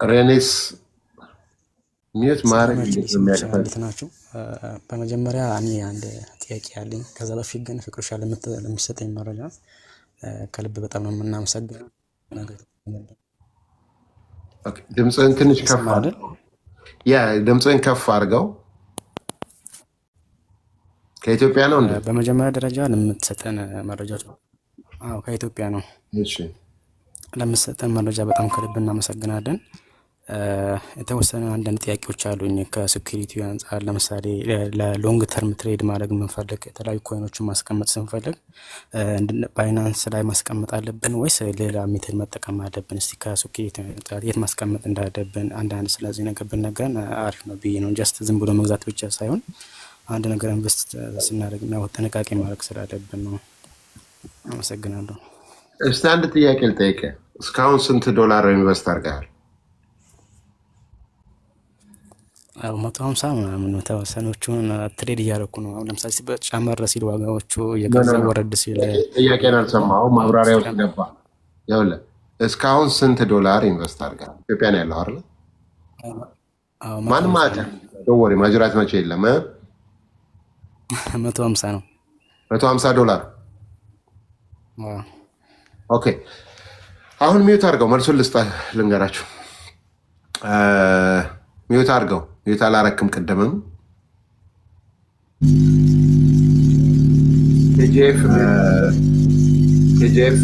ሬኔስ ሚዩት ማድረግ ናቸው። በመጀመሪያ እኔ አንድ ጥያቄ ያለኝ፣ ከዛ በፊት ግን ፍቅርሻ ለምትሰጠኝ መረጃ ከልብ በጣም ነው የምናመሰግነው። ድምፅህን ትንሽ ከፍ አይደል? ድምፅህን ከፍ አድርገው። ከኢትዮጵያ ነው እንዴ? በመጀመሪያ ደረጃ ለምትሰጠን መረጃ ከኢትዮጵያ ነው። እሺ፣ ለምትሰጠን መረጃ በጣም ከልብ እናመሰግናለን። የተወሰነ አንዳንድ ጥያቄዎች አሉኝ ከሴኩሪቲ አንጻር። ለምሳሌ ለሎንግ ተርም ትሬድ ማድረግ የምንፈልግ የተለያዩ ኮይኖችን ማስቀመጥ ስንፈልግ ባይናንስ ላይ ማስቀመጥ አለብን ወይስ ሌላ ሜተድ መጠቀም አለብን? እስቲ ከሴኩሪቲ አንጻር የት ማስቀመጥ እንዳለብን አንዳንድ ስለዚህ ነገር ብንነግረን አሪፍ ነው ብዬ ነው። ጀስት ዝም ብሎ መግዛት ብቻ ሳይሆን አንድ ነገር ኢንቨስት ስናደርግ ጥንቃቄ ማድረግ ስላለብን ነው። አመሰግናለሁ። እስቲ አንድ ጥያቄ ልጠይቅህ። እስካሁን ስንት ዶላር ኢንቨስት አድርገሃል? 150 ምናምን ነው። ተወሰኖቹን ትሬድ እያደረኩ ነው። አሁን ለምሳሌ ጨመር ሲል ዋጋዎቹ እየገዛ ወረድ ሲል ጥያቄን አልሰማሁም። ማብራሪያ ውስጥ ገባ። ይኸውልህ እስካሁን ስንት ዶላር ኢንቨስት አድርገሃል? ኢትዮጵያ ነው ያለው አይደል? ማንም አያውቅም። ወሬ ማጅራት መቼ የለም። 150 ነው። 150 ዶላር። ኦኬ አሁን ሚዩት አድርገው። መልሱን ልንገራችሁ። ሚዩት አድርገው። ሚዩት አላረክም። ቅድምም ኬጂኤፍ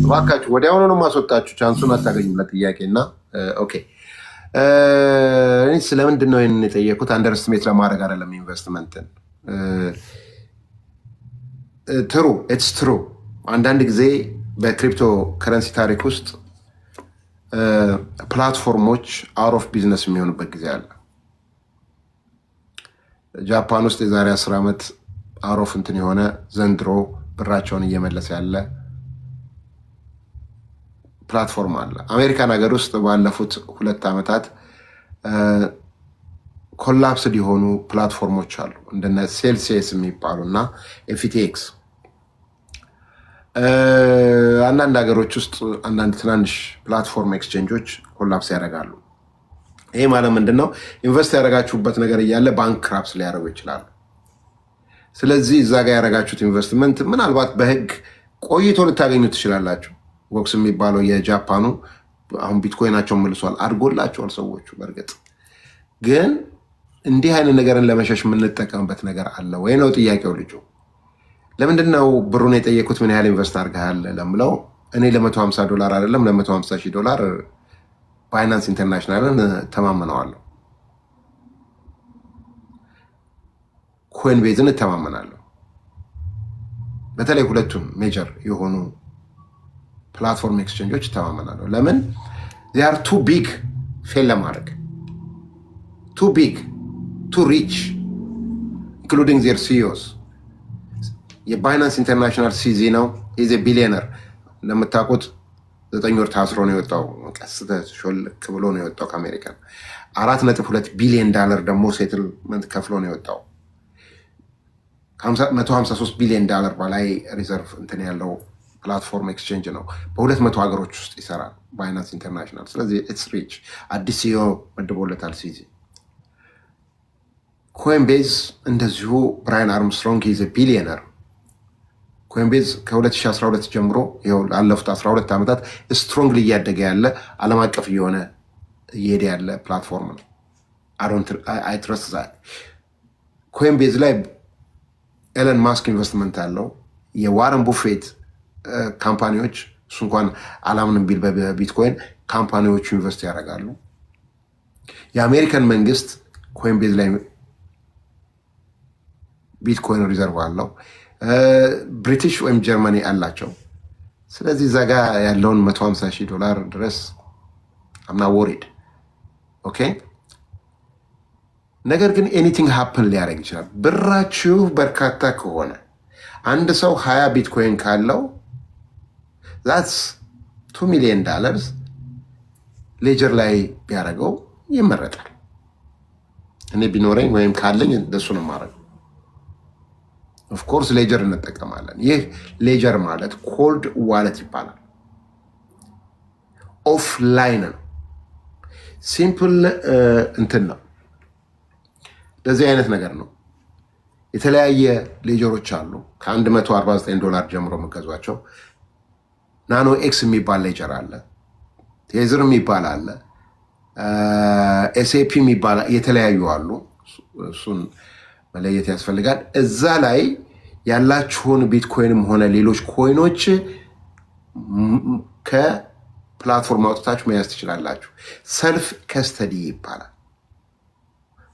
እባካችሁ ወዲያውኑ ነው ማስወጣችሁ። ቻንሱን አታገኙም ለጥያቄ እና ኦኬ እኔ ስለምንድን ነው ይህንን የጠየኩት? አንደርስትሜት ለማድረግ አይደለም ኢንቨስትመንትን። ትሩ ኢትስ ትሩ። አንዳንድ ጊዜ በክሪፕቶ ከረንሲ ታሪክ ውስጥ ፕላትፎርሞች አውት ኦፍ ቢዝነስ የሚሆኑበት ጊዜ አለ። ጃፓን ውስጥ የዛሬ 10 ዓመት አውት ኦፍ እንትን የሆነ ዘንድሮ ብራቸውን እየመለሰ ያለ ፕላትፎርም አለ። አሜሪካን ሀገር ውስጥ ባለፉት 2 ዓመታት ኮላፕስድ የሆኑ ፕላትፎርሞች አሉ እንደነ ሴልሲየስ የሚባሉ እና ኤፍቲኤክስ። አንዳንድ ሀገሮች ውስጥ አንዳንድ ትናንሽ ፕላትፎርም ኤክስቼንጆች ኮላፕስ ያደርጋሉ። ይሄ ማለት ምንድን ነው? ኢንቨስት ያደረጋችሁበት ነገር እያለ ባንክራፕስ ሊያደርጉ ይችላሉ። ስለዚህ እዛ ጋር ያደረጋችሁት ኢንቨስትመንት ምናልባት በህግ ቆይቶ ልታገኙ ትችላላችሁ። ቦክስ የሚባለው የጃፓኑ አሁን ቢትኮይናቸውን መልሷል፣ አድጎላቸዋል ሰዎቹ። በእርግጥ ግን እንዲህ አይነት ነገርን ለመሸሽ የምንጠቀምበት ነገር አለ ወይ ነው ጥያቄው። ልጁ ለምንድን ነው ብሩን የጠየቁት? ምን ያህል ኢንቨስት አድርገሃል ለምለው እኔ ለ150 ዶላር አይደለም ለ150 ሺህ ዶላር ባይናንስ ኢንተርናሽናልን ተማመነዋለሁ። ኮይን ቤዝን እተማመናለሁ። በተለይ ሁለቱም ሜጀር የሆኑ ፕላትፎርም ኤክስቼንጆች እተማመናለሁ። ለምን? they are too big ፌል ለማድረግ too big too rich including their CEOs። የባይናንስ ኢንተርናሽናል ሲዚ ነው። he's a billionaire እንደምታውቁት 9 ወር ታስሮ ነው የወጣው። ቀስተ ሾልክ ብሎ ነው የወጣው ከአሜሪካ። $4.2 ቢሊዮን ደግሞ ሴትልመንት ከፍሎ ነው የወጣው። $153 ቢሊዮን በላይ ሪዘርቭ እንትን ያለው ፕላትፎርም ኤክስቼንጅ ነው። በ200 ሀገሮች ውስጥ ይሰራል ባይናንስ ኢንተርናሽናል። ስለዚህ ኢትስ ሪች። አዲስ ሲኦ መድቦለታል ሲዚ። ኮይንቤዝ እንደዚሁ ብራያን አርምስትሮንግ ሂዝ ቢሊዮነር። ኮይንቤዝ ከ2012 ጀምሮ ይኸው ላለፉት 12 ዓመታት ስትሮንግሊ እያደገ ያለ ዓለም አቀፍ እየሆነ እየሄደ ያለ ፕላትፎርም ነው። አይ ትረስት ዛት። ኮይንቤዝ ላይ ኤለን ማስክ ኢንቨስትመንት አለው። የዋረን ቡፌት ካምፓኒዎች እሱ እንኳን አላምንም ቢል በቢትኮይን ካምፓኒዎቹ ኢንቨስት ያደርጋሉ። የአሜሪካን መንግስት ኮይንቤዝ ላይ ቢትኮይን ሪዘርቭ አለው። ብሪቲሽ ወይም ጀርመኒ አላቸው። ስለዚህ እዛ ጋ ያለውን $150 ሺህ ድረስ አምና ወሪድ ኦኬ። ነገር ግን ኤኒቲንግ ሀፕን ሊያደርግ ይችላል። ብራችሁ በርካታ ከሆነ አንድ ሰው 20 ቢትኮይን ካለው ዛትስ $2 ሚሊዮን ሌጀር ላይ ቢያደርገው ይመረጣል። እኔ ቢኖረኝ ወይም ካለኝ እንደሱ ነው የማደርገው። ኦፍኮርስ ሌጀር እንጠቀማለን። ይህ ሌጀር ማለት ኮልድ ዋለት ይባላል። ኦፍላይን ነው። ሲምፕል እንትን ነው። እንደዚህ አይነት ነገር ነው። የተለያየ ሌጀሮች አሉ። ከ$149 ጀምሮ መገዟቸው። ናኖ ኤክስ የሚባል ሌጀር አለ። ቴዝር የሚባል አለ። ኤስኤፒ የሚባል የተለያዩ አሉ። እሱን መለየት ያስፈልጋል። እዛ ላይ ያላችሁን ቢትኮይንም ሆነ ሌሎች ኮይኖች ፕላትፎርም አውጥታችሁ መያዝ ትችላላችሁ። ሰልፍ ከስተዲ ይባላል።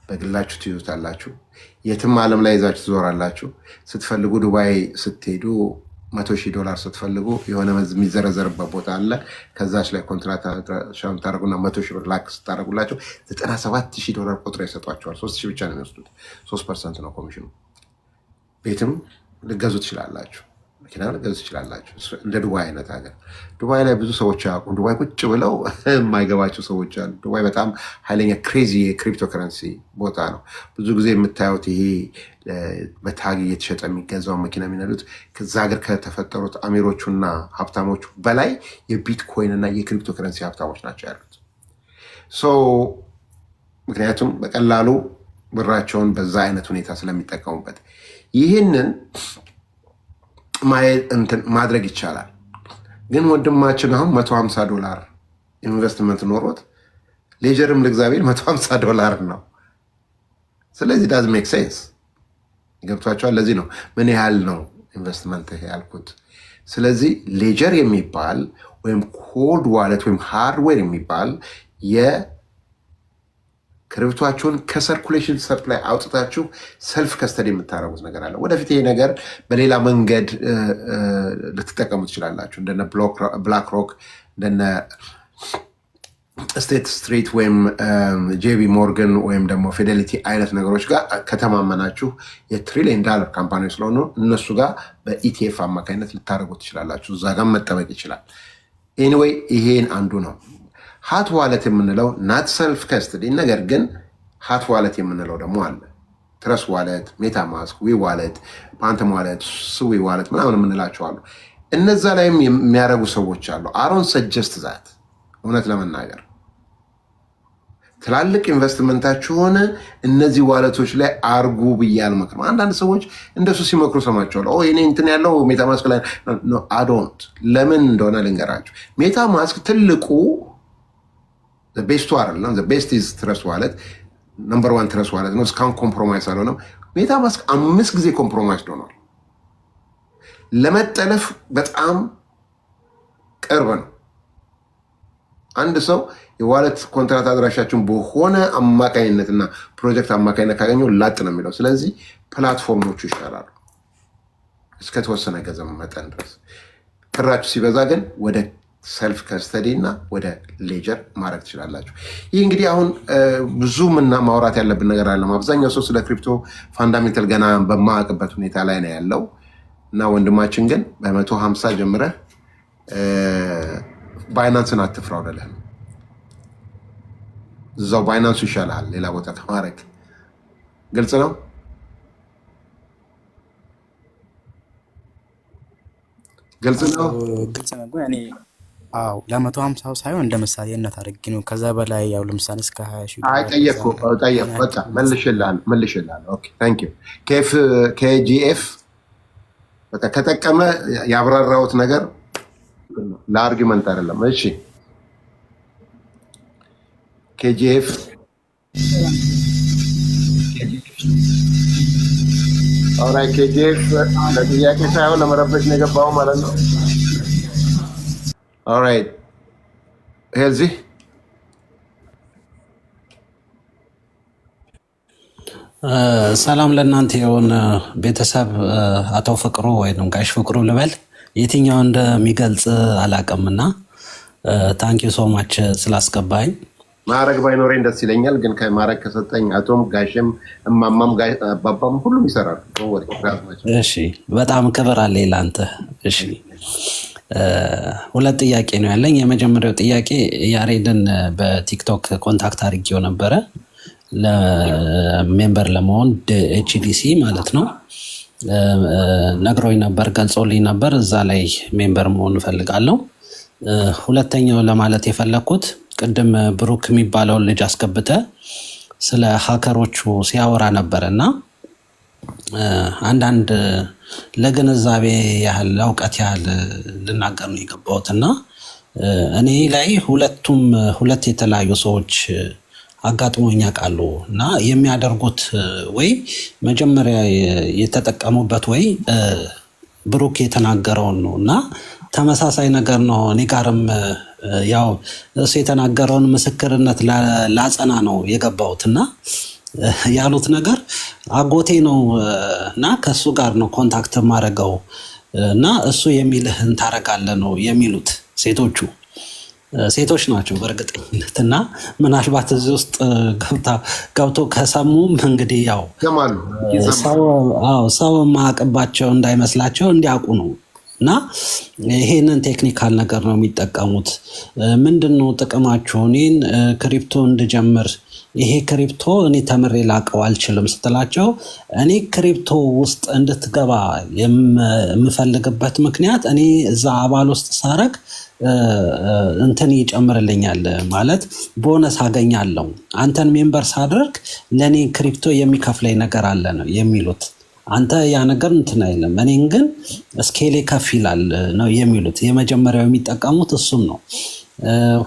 በግላችሁ ትይዙታላችሁ። የትም ዓለም ላይ ይዛችሁ ትዞራላችሁ። ስትፈልጉ ዱባይ ስትሄዱ $100,000 ስትፈልጉ የሆነ የሚዘረዘርበት ቦታ አለ። ከዛች ላይ ኮንትራት ታደርጉና $100,000 ላክ ስታደርጉላቸው $97,000 ቁጥር ይሰጧቸዋል። 3,000 ብቻ ነው የሚወስዱት። 3% ነው ኮሚሽኑ። ቤትም ልገዙ ትችላላችሁ። መኪና ልገዙ ትችላላችሁ። እንደ ዱባይ አይነት ሀገር። ዱባይ ላይ ብዙ ሰዎች አያውቁም። ዱባይ ቁጭ ብለው የማይገባቸው ሰዎች አሉ። ዱባይ በጣም ኃይለኛ ክሬዚ የክሪፕቶ ከረንሲ ቦታ ነው። ብዙ ጊዜ የምታዩት ይሄ በታግ እየተሸጠ የሚገዛውን መኪና የሚነዱት ከዛ ሀገር ከተፈጠሩት አሚሮቹና ሀብታሞቹ በላይ የቢትኮይን እና የክሪፕቶ ከረንሲ ሀብታሞች ናቸው ያሉት። ምክንያቱም በቀላሉ ብራቸውን በዛ አይነት ሁኔታ ስለሚጠቀሙበት ይህንን ማድረግ ይቻላል። ግን ወንድማችን አሁን $150 ኢንቨስትመንት ኖሮት ሌጀርም ለእግዚአብሔር $150 ነው። ስለዚህ ዳዝ ሜክ ሴንስ። ገብቷቸዋል። ለዚህ ነው ምን ያህል ነው ኢንቨስትመንት ያልኩት። ስለዚህ ሌጀር የሚባል ወይም ኮልድ ዋሌት ወይም ሃርድዌር የሚባል ክሪፕቶአችሁን ከሰርኩሌሽን ሰፕላይ አውጥታችሁ ሰልፍ ከስተዲ የምታደርጉት ነገር አለ። ወደፊት ይሄ ነገር በሌላ መንገድ ልትጠቀሙ ትችላላችሁ። እንደነ ብላክ ሮክ፣ እንደነ ስቴት ስትሪት ወይም ጄቢ ሞርገን ወይም ደግሞ ፊዴሊቲ አይነት ነገሮች ጋር ከተማመናችሁ $1 ትሪሊየን ካምፓኒ ስለሆኑ እነሱ ጋር በኢቲኤፍ አማካኝነት ልታደርጉ ትችላላችሁ። እዛ ጋር መጠበቅ ይችላል። ኤኒዌይ ይሄን አንዱ ነው። ሃት ዋለት የምንለው ናት ሰልፍ ከስተዲ፣ ነገር ግን ሃት ዋለት የምንለው ደግሞ አለ። ትረስ ዋለት፣ ሜታማስክ፣ ዊ ዋለት፣ ፓንተም ዋለት፣ ስዊ ዋለት ምናምን የምንላቸው አሉ። እነዛ ላይም የሚያደርጉ ሰዎች አሉ። አሮን ሰጀስት ዛት እውነት ለመናገር ትላልቅ ኢንቨስትመንታችሁ ሆነ እነዚህ ዋለቶች ላይ አርጉ ብዬ አልመክርም። አንዳንድ ሰዎች እንደሱ ሲመክሩ ሰማቸዋለሁ። እኔ እንትን ያለው ሜታማስክ ላይ አዶንት። ለምን እንደሆነ ልንገራችሁ። ሜታማስክ ትልቁ ቤስቱ አይደለም። ቤስት ኢዝ ትረስ ዋለት፣ ነምበር 1 ትረስ ዋለት ነው። እስካሁን ኮምፕሮማይዝ አልሆነም። ሜታማስክ 5 ጊዜ ኮምፕሮማይዝ ሆኗል። ለመጠለፍ በጣም ቅርብ ነው። አንድ ሰው የዋለት ኮንትራት አድራሻችሁን በሆነ አማካኝነትና ፕሮጀክት አማካኝነት ካገኘው ላጥ ነው የሚለው። ስለዚህ ፕላትፎርሞቹ ይሻላሉ እስከተወሰነ ገንዘብ መጠን ድረስ። ክራችሁ ሲበዛ ግን ወደ ሰልፍ ከስተዲ እና ወደ ሌጀር ማድረግ ትችላላችሁ። ይህ እንግዲህ አሁን ብዙ ማውራት ያለብን ነገር አለ። አብዛኛው ሰው ስለ ክሪፕቶ ፋንዳሜንታል ገና በማያውቅበት ሁኔታ ላይ ነው ያለው እና ወንድማችን ግን በ150 ጀምረህ ባይናንስን አትፍራው ልልህ ነው። እዛው ባይናንሱ ይሻላል ሌላ ቦታ ከማድረግ። ግልጽ ነው። ግልጽ ነው። አዎ ለ150 ሳይሆን እንደ ምሳሌነት አድርጌ ነው። ከዛ በላይ ያው ለምሳሌ እስከ 20,000 ጠየቅኩ። በቃ መልሽልሃለሁ። ኦኬ ታንክ ዩ። ከጂኤፍ በቃ ከጠቀመ ያብራራሁት ነገር ለአርጊመንት አይደለም። እሺ ኬጂኤፍ ኦራይ ኬጂኤፍ ለጥያቄ ሳይሆን ለመረበሽ ነው የገባው ማለት ነው። ኦራይት ሄልዚ ሰላም ለእናንተ የሆነ ቤተሰብ አቶ ፍቅሩ ወይም ጋሽ ፍቅሩ ልበል የትኛው እንደሚገልጽ አላውቅምና ታንኪዩ ሶ ማች ስላስገባኝ። ማረግ ባይኖረኝ ደስ ይለኛል፣ ግን ከማረግ ከሰጠኝ አቶም ጋሽም እማማም አባባም ሁሉም ይሰራሉ። እሺ በጣም ክብር አለ ለአንተ። እሺ ሁለት ጥያቄ ነው ያለኝ። የመጀመሪያው ጥያቄ ያሬድን በቲክቶክ ኮንታክት አድርጌው ነበረ ለሜምበር ለመሆን ኤችዲሲ ማለት ነው። ነግሮኝ ነበር፣ ገልጾልኝ ነበር። እዛ ላይ ሜምበር መሆን እፈልጋለሁ። ሁለተኛው ለማለት የፈለኩት ቅድም ብሩክ የሚባለውን ልጅ አስገብተ ስለ ሀከሮቹ ሲያወራ ነበር እና አንዳንድ ለግንዛቤ ያህል ለእውቀት ያህል ልናገር ነው የገባሁት እና እኔ ላይ ሁለት የተለያዩ ሰዎች አጋጥሞኝ ያውቃሉ እና የሚያደርጉት ወይ መጀመሪያ የተጠቀሙበት ወይ ብሩክ የተናገረውን ነው እና ተመሳሳይ ነገር ነው እኔ ጋርም ያው እሱ የተናገረውን ምስክርነት ላጸና ነው የገባሁትና ያሉት ነገር አጎቴ ነው እና ከሱ ጋር ነው ኮንታክት ማድረገው እና እሱ የሚልህን ታረጋለህ ነው የሚሉት ሴቶች ናቸው በእርግጠኝነት። እና ምናልባት እዚህ ውስጥ ገብቶ ከሰሙም እንግዲህ ያው ሰው ማያውቅባቸው እንዳይመስላቸው እንዲያውቁ ነው። እና ይሄንን ቴክኒካል ነገር ነው የሚጠቀሙት። ምንድነው ጥቅማችሁ? እኔን ክሪፕቶ እንድጀምር ይሄ ክሪፕቶ እኔ ተምሬ ላቀው አልችልም ስትላቸው እኔ ክሪፕቶ ውስጥ እንድትገባ የምፈልግበት ምክንያት እኔ እዛ አባል ውስጥ ሳረግ እንትን ይጨምርልኛል ማለት ቦነስ አገኛለሁ። አንተን ሜምበር ሳደርግ ለእኔ ክሪፕቶ የሚከፍለኝ ነገር አለ ነው የሚሉት። አንተ ያ ነገር እንትን አይልም፣ እኔን ግን ስኬሌ ከፍ ይላል ነው የሚሉት። የመጀመሪያው የሚጠቀሙት እሱም ነው።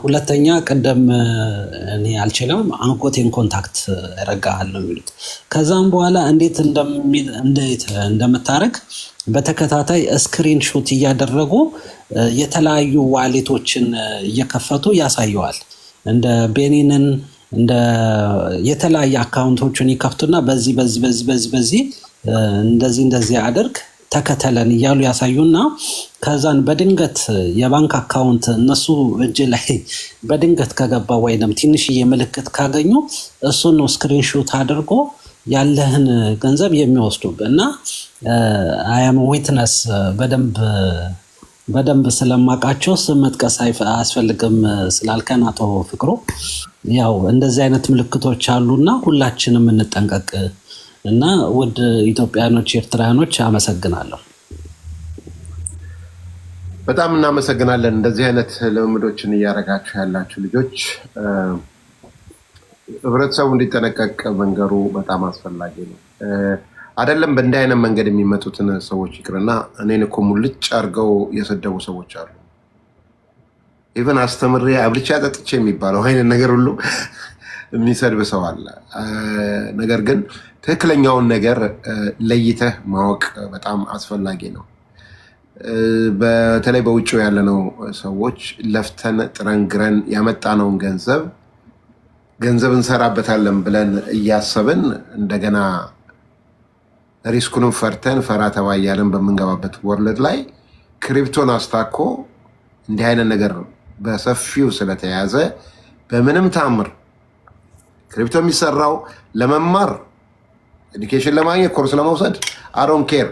ሁለተኛ ቅድም እኔ አልችልም አንጎቴን ኮንታክት ያደርጋል ነው የሚሉት። ከዛም በኋላ እንዴት እንደምታረግ በተከታታይ ስክሪን ሾት እያደረጉ የተለያዩ ዋሌቶችን እየከፈቱ ያሳየዋል። እንደ ቤኒንን እንደ የተለያየ አካውንቶችን ይከፍቱና በዚህ እንደዚህ አድርግ ተከተለን እያሉ ያሳዩና ከዛን በድንገት የባንክ አካውንት እነሱ እጅ ላይ በድንገት ከገባ ወይንም ትንሽዬ ምልክት ካገኙ እሱን ነው ስክሪንሾት አድርጎ ያለህን ገንዘብ የሚወስዱብህ። እና አያም ዊትነስ በደንብ ስለማውቃቸው ስም መጥቀስ አያስፈልግም ስላልከን አቶ ፍቅሩ፣ ያው እንደዚህ አይነት ምልክቶች አሉና ሁላችንም እንጠንቀቅ። እና ውድ ኢትዮጵያኖች፣ ኤርትራኖች አመሰግናለሁ። በጣም እናመሰግናለን። እንደዚህ አይነት ልምምዶችን እያደረጋችሁ ያላችሁ ልጆች ህብረተሰቡ እንዲጠነቀቅ መንገሩ በጣም አስፈላጊ ነው። አይደለም በእንዲህ አይነት መንገድ የሚመጡትን ሰዎች ይቅርና እኔን እኮ ሙልጭ አድርገው የሰደቡ ሰዎች አሉ። ኢቨን አስተምሬ አብልቻ ጠጥቼ የሚባለው አይነት ነገር ሁሉ የሚሰድብ ሰው አለ። ነገር ግን ትክክለኛውን ነገር ለይተህ ማወቅ በጣም አስፈላጊ ነው። በተለይ በውጭ ያለነው ሰዎች ለፍተን ጥረን ግረን ያመጣነውን ገንዘብ እንሰራበታለን ብለን እያሰብን እንደገና ሪስኩንም ፈርተን ፈራ ተባ እያለን በምንገባበት ወርልድ ላይ ክሪፕቶን አስታኮ እንዲህ አይነት ነገር በሰፊው ስለተያዘ በምንም ታምር ክሪፕቶ የሚሰራው ለመማር ኤዱኬሽን ለማግኘት ኮርስ ለመውሰድ አሮን ኬር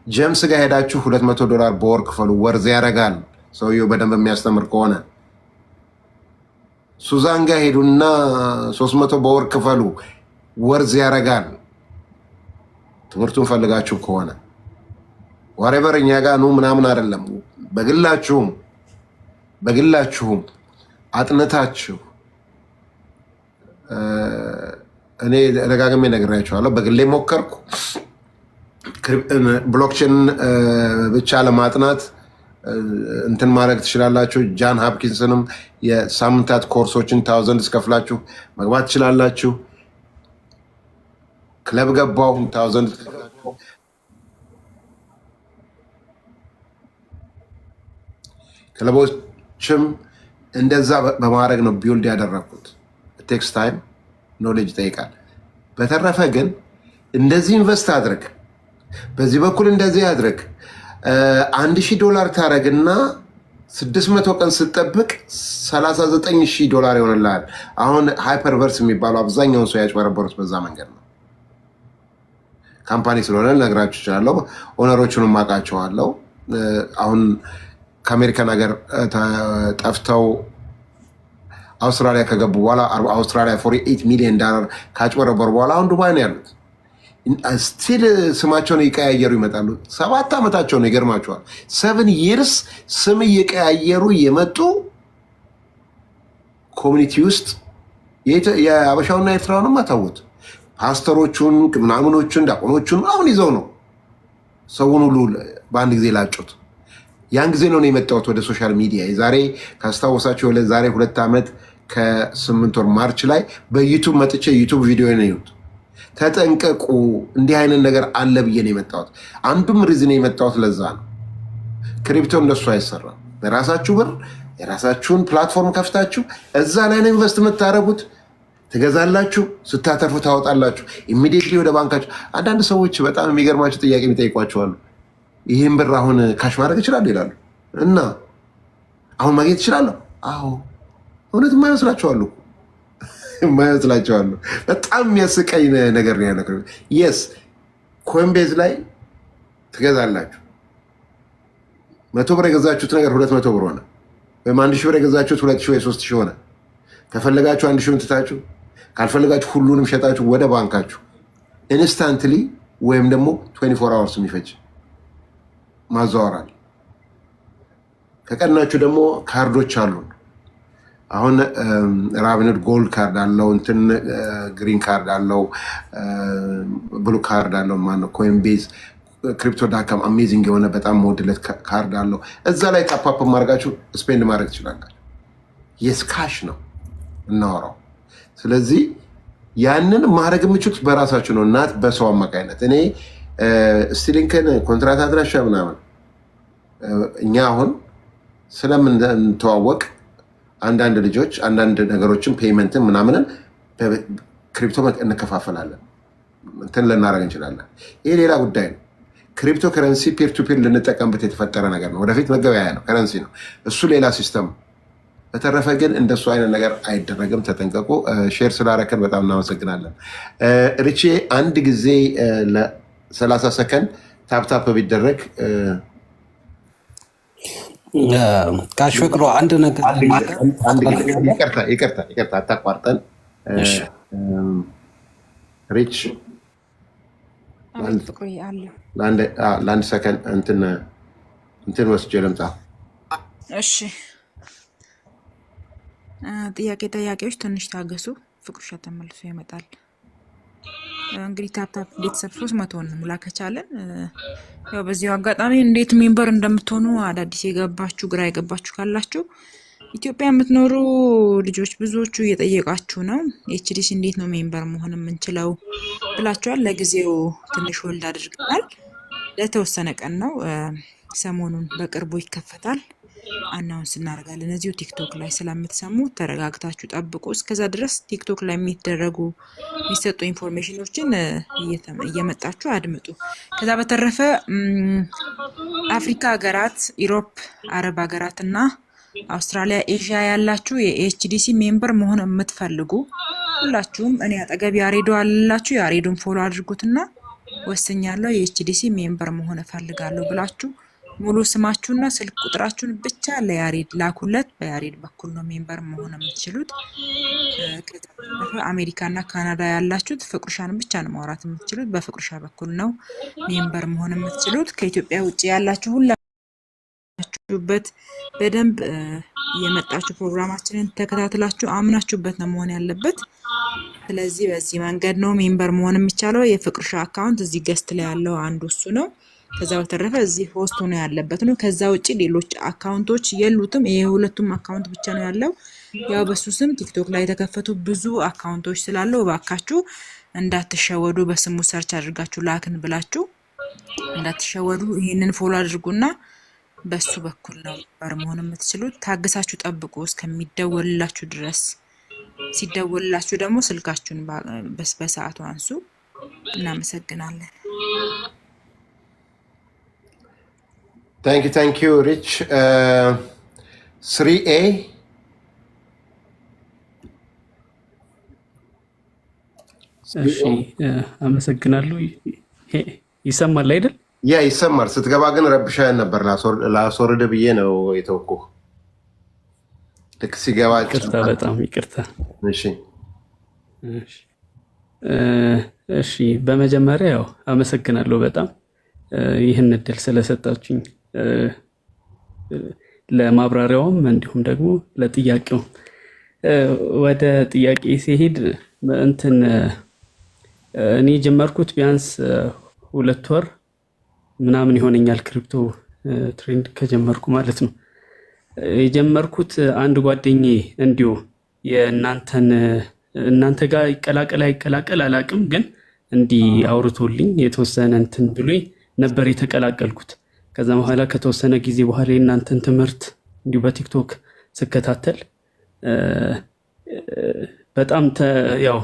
ጀምስ ጋር ሄዳችሁ $200 በወር ክፈሉ፣ ወርዝ ያደርጋል ሰውየው በደንብ የሚያስተምር ከሆነ። ሱዛን ጋር ሄዱና 300 በወር ክፈሉ፣ ወርዝ ያደርጋል ትምህርቱን ፈልጋችሁ ከሆነ። ዋሬቨር እኛ ጋር ኑ ምናምን አይደለም። በግላችሁም አጥንታችሁ እኔ ደጋግሜ ነግራችኋለሁ። በግሌ ሞከርኩ። ብሎክቼን ብቻ ለማጥናት እንትን ማድረግ ትችላላችሁ። ጃን ሃፕኪንስንም የሳምንታት ኮርሶችን $1000 ከፍላችሁ መግባት ትችላላችሁ። ክለብ ገባው $1000 ክለቦችም እንደዛ በማድረግ ነው ቢውልድ ያደረኩት። ቴክስ ታይም ኖሌጅ ይጠይቃል። በተረፈ ግን እንደዚህ ኢንቨስት አድርግ፣ በዚህ በኩል እንደዚህ አድርግ፣ $1000 ታረግና 600 ቀን ስጠብቅ $39,000 ይሆንልሃል። አሁን ሃይፐርቨርስ የሚባለው አብዛኛውን ሰው ያጭበረበሩት በዛ መንገድ ነው። ካምፓኒ ስለሆነ ልነግራችሁ እችላለሁ። ኦነሮቹንም አውቃቸዋለሁ። አሁን ከአሜሪካን ሀገር ጠፍተው አውስትራሊያ ከገቡ በኋላ አውስትራሊያ $48 ሚሊዮን ካጭበረበሩ በኋላ አሁን ዱባይ ነው ያሉት። ስቲል ስማቸውን እየቀያየሩ ይመጣሉ። 7 ዓመታቸው ነው። ይገርማቸዋል። 7 years ስም እየቀያየሩ የመጡ ኮሚኒቲ ውስጥ የአበሻውና ኤርትራውንም አታወት ፓስተሮቹን ምናምኖቹን ዲያቆኖቹን አሁን ይዘው ነው ሰውን ሁሉ በአንድ ጊዜ ላጩት። ያን ጊዜ ነው የመጣሁት ወደ ሶሻል ሚዲያ። ዛሬ ካስታወሳችሁ ዛሬ 2 ዓመት ከ8 ወር ማርች ላይ በዩቱብ መጥቼ ዩቱብ ቪዲዮ ነው የወጣው። ተጠንቀቁ፣ እንዲህ አይነት ነገር አለ ብዬ ነው የመጣሁት። አንዱም ሪዝን የመጣሁት ለዛ ነው። ክሪፕቶ እንደሱ አይሰራም። በራሳችሁ ብር የራሳችሁን ፕላትፎርም ከፍታችሁ እዛ ላይ ነው ኢንቨስት የምታደርጉት። ትገዛላችሁ፣ ስታተርፉ ታወጣላችሁ ኢሚዲየትሊ ወደ ባንካችሁ። አንዳንድ ሰዎች በጣም የሚገርማቸው ጥያቄ የሚጠይቋቸዋሉ። ይህን ብር አሁን ካሽ ማድረግ እችላለሁ ይላሉ እና አሁን ማግኘት እችላለሁ? አዎ። እውነት የማይመስላቸዋሉ የማይመስላቸዋሉ። በጣም የሚያስቀኝ ነገር ነው ያለው። የስ ኮይንቤዝ ላይ ትገዛላችሁ። 100 ብር የገዛችሁት ነገር 200 ብር ሆነ፣ ወይም 1000 ብር የገዛችሁት 2000 ወይ 3000 ሆነ። ከፈለጋችሁ 1000 ትታችሁ፣ ካልፈለጋችሁ ሁሉንም ሸጣችሁ ወደ ባንካችሁ ኢንስታንትሊ ወይም ደግሞ 24 አወርስ የሚፈጅ ማዘዋወራል። ከቀናችሁ ደግሞ ካርዶች አሉ። አሁን ራብነት ጎልድ ካርድ አለው፣ እንትን ግሪን ካርድ አለው፣ ብሉ ካርድ አለው። ማነው ኮይንቤዝ ክሪፕቶ.com አሜዚንግ የሆነ በጣም ሞድለት ካርድ አለው። እዛ ላይ ታፓፕ ማድረጋችሁ ስፔንድ ማድረግ ትችላላችሁ። የስካሽ ነው እናወራው። ስለዚህ ያንን ማድረግ የምችሉት በራሳችሁ ነው፣ እናት በሰው አማካኝነት። እኔ ስቲሊንክን ኮንትራት አድራሻ ምናምን እኛ አሁን ስለምንተዋወቅ አንዳንድ ልጆች አንዳንድ ነገሮችን ፔይመንትን ምናምንን ክሪፕቶ እንከፋፈላለን፣ እንትን ልናደርግ እንችላለን። ይሄ ሌላ ጉዳይ ነው። ክሪፕቶ ከረንሲ ፒር ቱ ፒር ልንጠቀምበት የተፈጠረ ነገር ነው። ወደፊት መገበያያ ነው፣ ከረንሲ ነው እሱ፣ ሌላ ሲስተም። በተረፈ ግን እንደሱ አይነት ነገር አይደረግም። ተጠንቀቁ። ሼር ስላረከን በጣም እናመሰግናለን። ሪቼ አንድ ጊዜ ለ30 ሰከንድ ታፕታፕ ቢደረግ ጋሽ ፍቅሩ አንድ ነገር ይቅርታ አታቋርጠን። ሪች ለአንድ ሰከንድ እንትን ወስጄ ልምጣ። እሺ፣ ጥያቄዎች ትንሽ ታገሱ። ፍቅሩሻ ተመልሶ ይመጣል። እንግዲህ ታፕታፕ ቤተሰብ 300 ሙላ ከቻለን። ያው በዚሁ አጋጣሚ እንዴት ሜምበር እንደምትሆኑ አዳዲስ የገባችሁ ግራ የገባችሁ ካላችሁ ኢትዮጵያ የምትኖሩ ልጆች ብዙዎቹ እየጠየቃችሁ ነው። ኤችዲሲ እንዴት ነው ሜምበር መሆን የምንችለው ብላችኋል። ለጊዜው ትንሽ ወልድ አድርገናል። ለተወሰነ ቀን ነው። ሰሞኑን በቅርቡ ይከፈታል። አናውንስ እናደርጋለን። እዚሁ ቲክቶክ ላይ ስለምትሰሙ ተረጋግታችሁ ጠብቁ። እስከዛ ድረስ ቲክቶክ ላይ የሚሰጡ ኢንፎርሜሽኖችን እየመጣችሁ አድምጡ። ከዛ በተረፈ አፍሪካ ሀገራት፣ ኢሮፕ፣ አረብ ሀገራት እና አውስትራሊያ፣ ኤዥያ ያላችሁ የኤችዲሲ ሜምበር መሆን የምትፈልጉ ሁላችሁም እኔ አጠገብ ያሬዶ አላችሁ። ያሬዶን ፎሎ አድርጉትና ወስኛለሁ የኤችዲሲ ሜምበር መሆን እፈልጋለሁ ብላችሁ ሙሉ ስማችሁና ስልክ ቁጥራችሁን ብቻ ለያሬድ ላኩለት። በያሬድ በኩል ነው ሜምበር መሆን የምትችሉት። አሜሪካና ካናዳ ያላችሁት ፍቅሩሻን ብቻ ነው ማውራት የምትችሉት። በፍቅሩሻ በኩል ነው ሜምበር መሆን የምትችሉት። ከኢትዮጵያ ውጭ ያላችሁ ሁላችሁበት በደንብ የመጣችሁ ፕሮግራማችንን ተከታትላችሁ አምናችሁበት ነው መሆን ያለበት። ስለዚህ በዚህ መንገድ ነው ሜምበር መሆን የሚቻለው። የፍቅሩሻ አካውንት እዚህ ገስት ላይ ያለው አንዱ እሱ ነው። ከዛ በተረፈ እዚህ ሆስት ሆኖ ያለበት ነው። ከዛ ውጪ ሌሎች አካውንቶች የሉትም። ይሄ ሁለቱም አካውንት ብቻ ነው ያለው። ያው በሱ ስም ቲክቶክ ላይ የተከፈቱ ብዙ አካውንቶች ስላለው እባካችሁ እንዳትሸወዱ። በስሙ ሰርች አድርጋችሁ ላክን ብላችሁ እንዳትሸወዱ። ይሄንን ፎሎ አድርጉና በሱ በኩል ነው በር መሆን የምትችሉት። ታግሳችሁ ጠብቁ እስከሚደወልላችሁ ድረስ። ሲደወልላችሁ ደግሞ ስልካችሁን በሰዓቱ አንሱ። እናመሰግናለን። ታንክ ዩ ሪች 3A እሺ፣ አመሰግናለሁ። ይሰማል አይደል? ያ ይሰማል። ስትገባ ግን ረብሻን ነበር። ላስወርድ ብዬ ነው የተወኩህ። ልክ ሲገባ ይቅርታ፣ በጣም ይቅርታ። እሺ፣ በመጀመሪያ ያው አመሰግናለሁ በጣም ይህን እድል ስለሰጣችሁኝ፣ ለማብራሪያውም እንዲሁም ደግሞ ለጥያቄው። ወደ ጥያቄ ሲሄድ እኔ ጀመርኩት ቢያንስ 2 ወር ምናምን ይሆነኛል ክሪፕቶ ትሬንድ ከጀመርኩ ማለት ነው። የጀመርኩት አንድ ጓደኛዬ እንዲሁ እናንተ ጋር ይቀላቀል አይቀላቀል አላቅም፣ ግን እንዲህ አውርቶልኝ የተወሰነ እንትን ብሎኝ ነበር የተቀላቀልኩት። ከዛ በኋላ ከተወሰነ ጊዜ በኋላ የእናንተን ትምህርት እንዲሁ በቲክቶክ ስከታተል በጣም ያው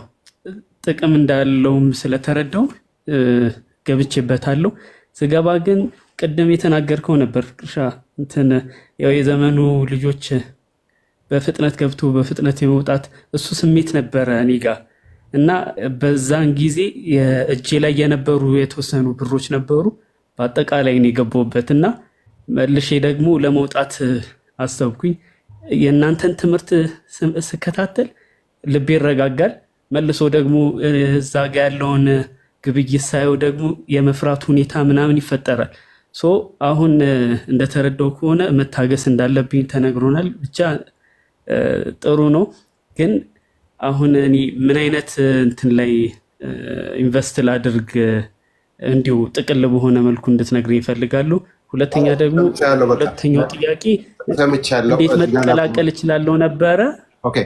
ጥቅም እንዳለውም ስለተረዳው ገብቼበታለሁ። ስገባ ግን ቅድም የተናገርከው ነበር ፍቅርሻ እንትን ያው የዘመኑ ልጆች በፍጥነት ገብቶ በፍጥነት የመውጣት እሱ ስሜት ነበረ እኔ ጋር እና በዛን ጊዜ የእጄ ላይ የነበሩ የተወሰኑ ብሮች ነበሩ። በአጠቃላይ ነው የገባሁበትና መልሼ ደግሞ ለመውጣት አሰብኩኝ። የእናንተን ትምህርት ስከታተል ልቤ ይረጋጋል። መልሶ ደግሞ እዛ ጋ ያለውን ግብይት ሳየው ደግሞ የመፍራት ሁኔታ ምናምን ይፈጠራል። ሶ አሁን እንደተረዳው ከሆነ መታገስ እንዳለብኝ ተነግሮናል። ብቻ ጥሩ ነው። ግን አሁን እኔ ምን አይነት እንትን ላይ ኢንቨስት ላድርግ እንዲሁ ጥቅል በሆነ መልኩ እንድትነግረኝ ይፈልጋሉ። ሁለተኛ ደግሞ ሁለተኛው ጥያቄ እንዴት መቀላቀል እችላለሁ ነበረ። ኦኬ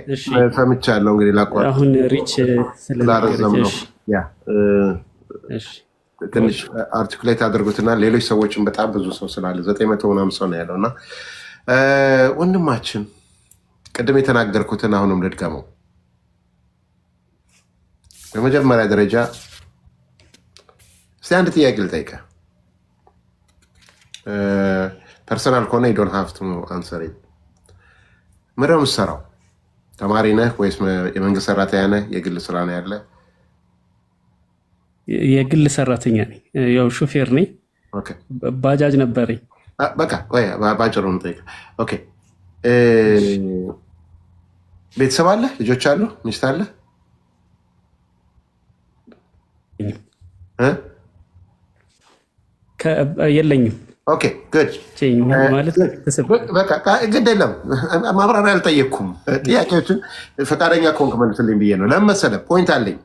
ሰምቻለሁ። እንግዲህ ላቋርጥ አሁን ሪች ስለነገረች ትንሽ አርቲኩሌት አድርጉትና ሌሎች ሰዎችን በጣም ብዙ ሰው ስላለ 900 ምናምን ሰው ነው ያለውና ወንድማችን ቅድም የተናገርኩትን አሁንም ልድገመው። በመጀመሪያ ደረጃ እስቲ አንድ ጥያቄ ልጠይቅህ። ፐርሰናል ከሆነ ዩ ዶንት ሃቭ ቱ አንሰር ኢት። ምንድን ነው የምትሰራው? ተማሪ ነህ ወይስ የመንግስት ሰራተኛ ነህ? የግል ስራ ነው ያለ? የግል ሰራተኛ ነኝ። ያው ሹፌር ነኝ። ኦኬ ባጃጅ ነበረኝ። በቃ ወይ ባጭሩ ነው የምጠይቅህ። ኦኬ ቤተሰብ አለ? ልጆች አሉ? ሚስት አለ? የለኝም። ኦኬ ጉድ ማለት ግድ የለም ማብራሪያ አልጠየቅኩም። ጥያቄዎችን ፈቃደኛ ከሆንክ መልስልኝ ብዬ ነው። ለምን መሰለህ ፖይንት አለኝ።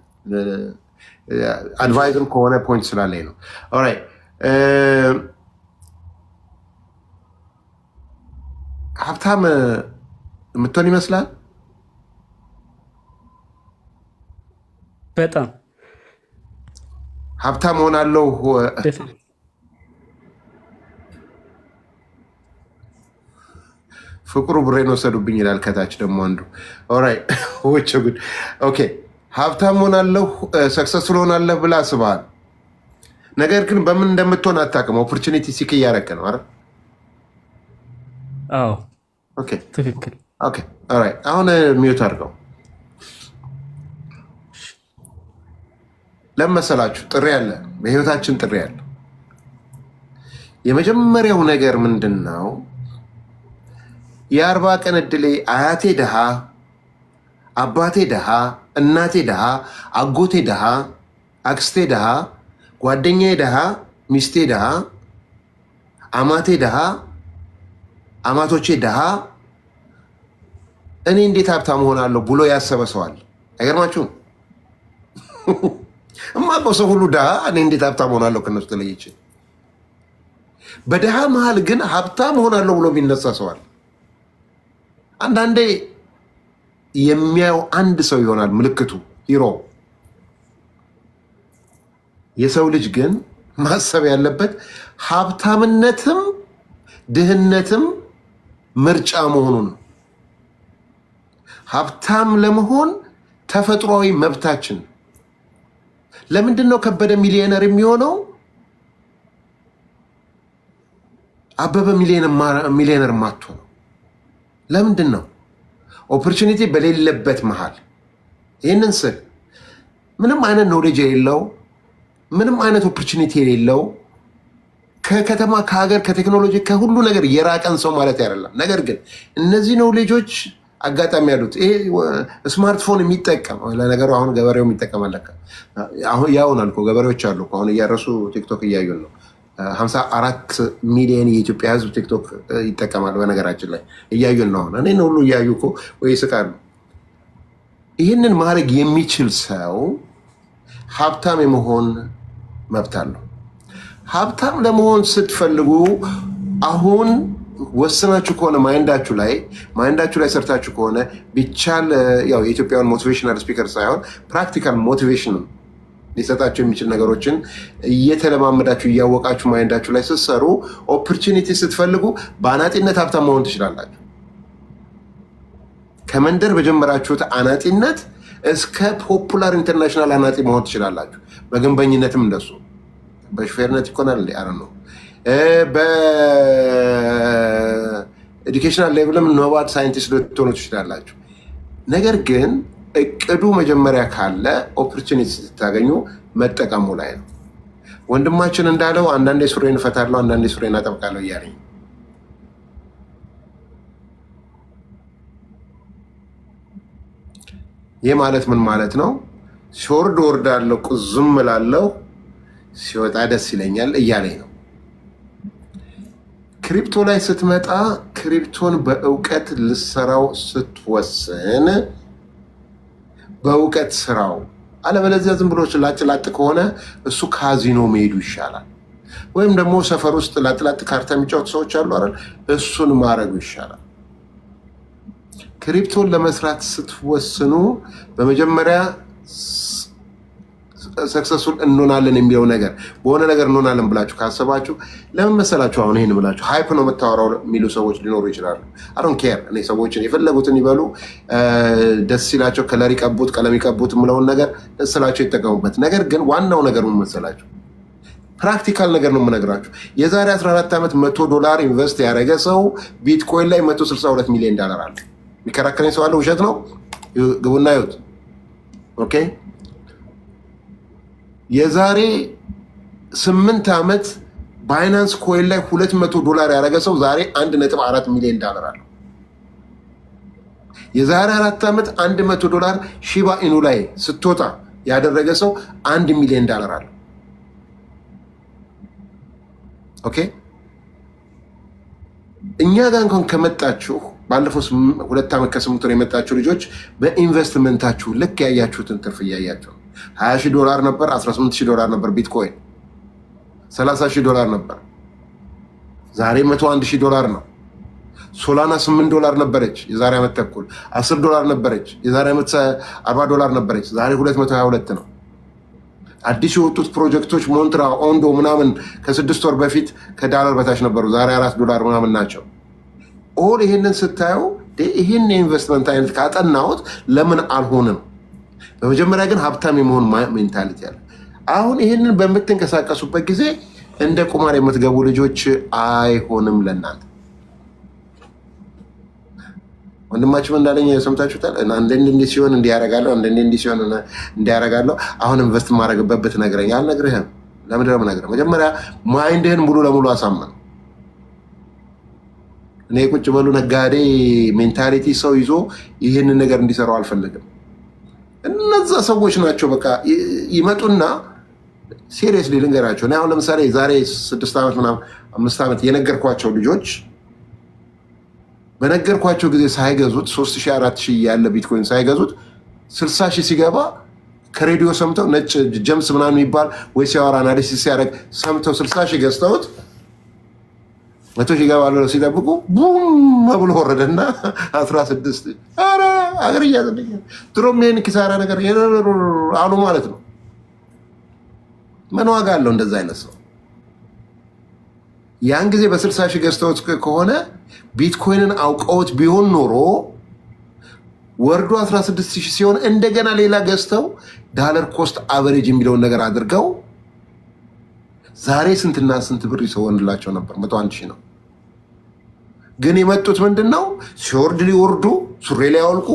አድቫይዝም ከሆነ ፖይንት ስላለኝ ነው። ኦራይት ሀብታም የምትሆን ይመስላል? በጣም ሀብታም ሆናለሁ ፍቅሩ ብሬን ወሰዱብኝ ይላል ከታች ደግሞ አንዱ። ኦራይት ወቸ ጉድ ኦኬ ሀብታም ሆናለሁ ሰክሰስፉል ሆናለሁ ብላ አስበሃል። ነገር ግን በምን እንደምትሆን አታውቅም። ኦፖርቹኒቲ ሲክ እያደረክ ነው አይደል? አዎ ኦኬ ትክክል። ኦኬ ኦራይት አሁን ሚዩት አድርገው። ለመሰላችሁ ጥሪ አለ፣ በህይወታችን ጥሪ አለ። የመጀመሪያው ነገር ምንድን ነው? የ40 ቀን እድሌ አያቴ ድሃ፣ አባቴ ድሃ፣ እናቴ ድሃ፣ አጎቴ ድሃ፣ አክስቴ ድሃ፣ ጓደኛዬ ድሃ፣ ሚስቴ ድሃ፣ አማቴ ድሃ፣ አማቶቼ ድሃ፣ እኔ እንዴት ሀብታም ሆናለሁ ብሎ ያሰበ ሰዋል። አይገርማችሁም? እማውቀው ሰው ሁሉ ድሃ፣ እኔ እንዴት ሀብታም ሆናለሁ ከነሱ ተለይቼ። በድሃ መሀል ግን ሀብታም ሆናለሁ ብሎ የሚነሳ ሰዋል። አንዳንዴ የሚያየው አንድ ሰው ይሆናል ምልክቱ ሂሮ። የሰው ልጅ ግን ማሰብ ያለበት ሀብታምነትም ድህነትም ምርጫ መሆኑን። ሀብታም ለመሆን ተፈጥሯዊ መብታችን። ለምንድን ነው ከበደ ሚሊዮነር የሚሆነው? አበበ ሚሊዮነር ማትሆነው? ለምንድን ነው? ኦፖርቹኒቲ በሌለበት መሃል። ይህንን ስል ምንም አይነት ኖሌጅ የሌለው ምንም አይነት ኦፖርቹኒቲ የሌለው ከከተማ ከሀገር ከቴክኖሎጂ ከሁሉ ነገር የራቀን ሰው ማለት አይደለም። ነገር ግን እነዚህ ኖሌጆች አጋጣሚ ያሉት ይሄ ስማርትፎን የሚጠቀም ለነገሩ አሁን ገበሬው የሚጠቀም አለካ አሁን ያውን አልኮ ገበሬዎች አሉ አሁን እያረሱ ቲክቶክ እያዩን ነው። 54 ሚሊዮን የኢትዮጵያ ሕዝብ ቲክቶክ ይጠቀማል። በነገራችን ላይ እያዩን ነው። አሁን እኔን ሁሉ እያዩ እኮ ወይ ይስቃሉ። ይህንን ማድረግ የሚችል ሰው ሀብታም የመሆን መብት አለው። ሀብታም ለመሆን ስትፈልጉ አሁን ወስናችሁ ከሆነ ማይንዳችሁ ላይ ሰርታችሁ ከሆነ ቢቻል ያው የኢትዮጵያን ሞቲቬሽናል ስፒከር ሳይሆን ፕራክቲካል ሞቲቬሽን ሊሰጣችሁ የሚችል ነገሮችን እየተለማመዳችሁ እያወቃችሁ ማይንዳችሁ ላይ ስትሰሩ ኦፖርቹኒቲ ስትፈልጉ በአናጢነት ሀብታም መሆን ትችላላችሁ። ከመንደር በጀመራችሁት አናጢነት እስከ ፖፑላር ኢንተርናሽናል አናጢ መሆን ትችላላችሁ። በግንበኝነትም እንደሱ በሹፌርነት ይኮናል እንዴ አረ ነው። በኤዱኬሽናል ሌቭልም ኖባል ሳይንቲስት ልትሆኑ ትችላላችሁ። ነገር ግን እቅዱ መጀመሪያ ካለ ኦፖርቹኒቲ ስታገኙ መጠቀሙ ላይ ነው። ወንድማችን እንዳለው አንዳንዴ ሱሬን እፈታለሁ፣ አንዳንዴ ሱሬን አጠብቃለሁ እያለኝ ይህ ማለት ምን ማለት ነው? ሲወርድ ወርዳለሁ፣ ቁዝም እላለሁ፣ ሲወጣ ደስ ይለኛል እያለኝ ነው። ክሪፕቶ ላይ ስትመጣ ክሪፕቶን በእውቀት ልሰራው ስትወስን በእውቀት ስራው። አለበለዚያ ዝም ብሎ ላጥላጥ ከሆነ እሱ ካዚኖ መሄዱ ይሻላል። ወይም ደግሞ ሰፈር ውስጥ ላጥላጥ ካርታ የሚጫወቱ ሰዎች አሉ አይደል? እሱን ማድረጉ ይሻላል። ክሪፕቶን ለመስራት ስትወስኑ በመጀመሪያ ሰክሰስፉል እንሆናለን የሚለው ነገር በሆነ ነገር እንሆናለን ብላችሁ ካሰባችሁ ለምን መሰላችሁ? አሁን ይሄን ብላችሁ ሃይፕ ነው የምታወራው የሚሉ ሰዎች ሊኖሩ ይችላሉ። አዶን ኬር እኔ ሰዎችን የፈለጉትን ይበሉ፣ ደስ ሲላቸው ከለር ይቀቡት፣ ቀለም ይቀቡት የምለውን ነገር ደስ ስላቸው ይጠቀሙበት። ነገር ግን ዋናው ነገር ምን መሰላችሁ? ፕራክቲካል ነገር ነው የምነግራችሁ። የዛሬ 14 ዓመት $100 ኢንቨስት ያደረገ ሰው ቢትኮይን ላይ $162 ሚሊዮን አለ። የሚከራከረኝ ሰው አለ? ውሸት ነው። ግቡና ይሁት። ኦኬ የዛሬ 8 ዓመት ባይናንስ ኮይን ላይ $200 ያደረገ ሰው ዛሬ $1.4 ሚሊዮን አለው። የዛሬ 4 ዓመት $100 ሺባ ኢኑ ላይ ስትወጣ ያደረገ ሰው $1 ሚሊዮን አለው። ኦኬ እኛ ጋር እንኳን ከመጣችሁ ባለፈው 2 ዓመት ከ8 ወር የመጣችሁ ልጆች በኢንቨስትመንታችሁ ልክ ያያችሁትን ትርፍ እያያችሁ $20,000 ነበር፣ $18,000 ነበር ቢትኮይን፣ $30,000 ነበር። ዛሬ $101,000 ነው። ሶላና $8 ነበረች የዛሬ ዓመት ተኩል፣ $10 ነበረች የዛሬ ዓመት $40 ነበረች፣ ዛሬ 222 ነው። አዲስ የወጡት ፕሮጀክቶች ሞንትራ፣ ኦንዶ ምናምን ከ6 ወር በፊት $1 በታች ነበሩ፣ ዛሬ $4 ምናምን ናቸው። ኦል ይሄንን ስታየው ይሄን የኢንቨስትመንት አይነት ካጠናሁት ለምን አልሆንም? በመጀመሪያ ግን ሀብታም የመሆን ሜንታሊቲ ያለ። አሁን ይሄንን በምትንቀሳቀሱበት ጊዜ እንደ ቁማር የምትገቡ ልጆች አይሆንም ለእናንተ። ወንድማችን እንዳለኝ ሰምታችሁታል። አንዳንዴ እንዲህ ሲሆን እንዲያረጋለሁ፣ አንዳንዴ እንዲህ ሲሆን እንዲያረጋለሁ። አሁን ኢንቨስት ማድረግበት ብትነግረኝ አልነግርህም። ለምንድን ነው የምነግርህ? መጀመሪያ ማይንድህን ሙሉ ለሙሉ አሳመን። እኔ ቁጭ በሉ ነጋዴ ሜንታሊቲ ሰው ይዞ ይህንን ነገር እንዲሰራው አልፈልግም። እነዛ ሰዎች ናቸው በቃ ይመጡና ሲሪየስሊ ልንገራቸው። እኔ አሁን ለምሳሌ ዛሬ 6 ዓመት ምናምን 5 ዓመት የነገርኳቸው ልጆች በነገርኳቸው ጊዜ ሳይገዙት 3,000 4,000 ያለ ቢትኮይን ሳይገዙት 60,000 ሲገባ ከሬዲዮ ሰምተው ነጭ ጀምስ ምናምን የሚባል ወይ ሲያወራ አናሊሲስ ሲያደርግ ሰምተው 60,000 ገዝተውት 100,000 ይገባሉ ሲጠብቁ ቡም ብሎ ወረደና 16 ኧረ አገር እያዘልኝ ድሮም ይሄን ኪሳራ ነገር አሉ ማለት ነው። ምን ዋጋ አለው እንደዛ አይነት ሰው? ያን ጊዜ በ60,000 ገዝተውት ከሆነ ቢትኮይንን አውቀውት ቢሆን ኖሮ ወርዶ 16,000 ሲሆን እንደገና ሌላ ገዝተው ዳለር ኮስት አቨሬጅ የሚለውን ነገር አድርገው ዛሬ ስንትና ስንት ብር ይሰወንላቸው ነበር? 101,000 ነው። ግን የመጡት ምንድን ነው? ሲወርድ ሊወርዱ ሱሬ ላይ ያወልቁ፣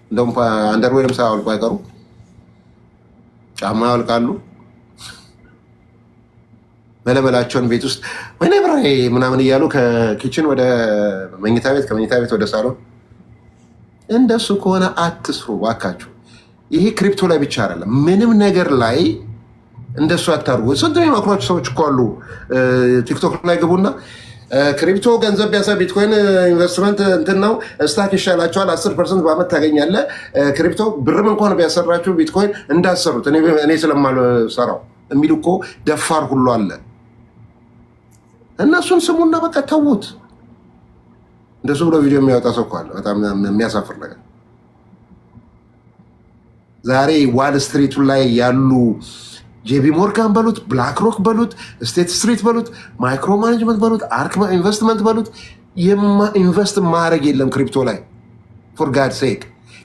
እንደውም አንደርዌርም ሳያወልቁ አይቀሩ፣ ጫማ ያወልቃሉ። በለበላቸውን ቤት ውስጥ ወይኔ ብሬ ምናምን እያሉ ከኪችን ወደ መኝታ ቤት፣ ከመኝታ ቤት ወደ ሳሎን። እንደሱ ከሆነ አትስሩ ባካችሁ። ይሄ ክሪፕቶ ላይ ብቻ አይደለም፣ ምንም ነገር ላይ እንደሱ አታርጉ። ስንት የማክሯቸው ሰዎች እኮ አሉ። ቲክቶክ ላይ ግቡና ክሪፕቶ ገንዘብ ቢያሳ ቢትኮይን ኢንቨስትመንት እንትን ነው ስታክ ይሻላቸዋል፣ 10% በአመት ታገኛለህ። ክሪፕቶ ብርም እንኳን ቢያሰራችሁ ቢትኮይን እንዳሰሩት እኔ ስለማልሰራው የሚሉ እኮ ደፋር ሁሉ አለ። እነሱን ስሙና በቃ ተዉት። እንደሱ ብሎ ቪዲዮ የሚያወጣ ሰው እኮ አለ። በጣም የሚያሳፍር ነገር። ዛሬ ዋል ስትሪቱ ላይ ያሉ ጄቢ ሞርጋን በሉት፣ ብላክ ሮክ በሉት፣ ስቴት ስትሪት በሉት፣ ማይክሮ ማኔጅመንት በሉት፣ አርክ ኢንቨስትመንት በሉት፣ ኢንቨስት ማድረግ የለም ክሪፕቶ ላይ። ፎር ጋድ ሴክ።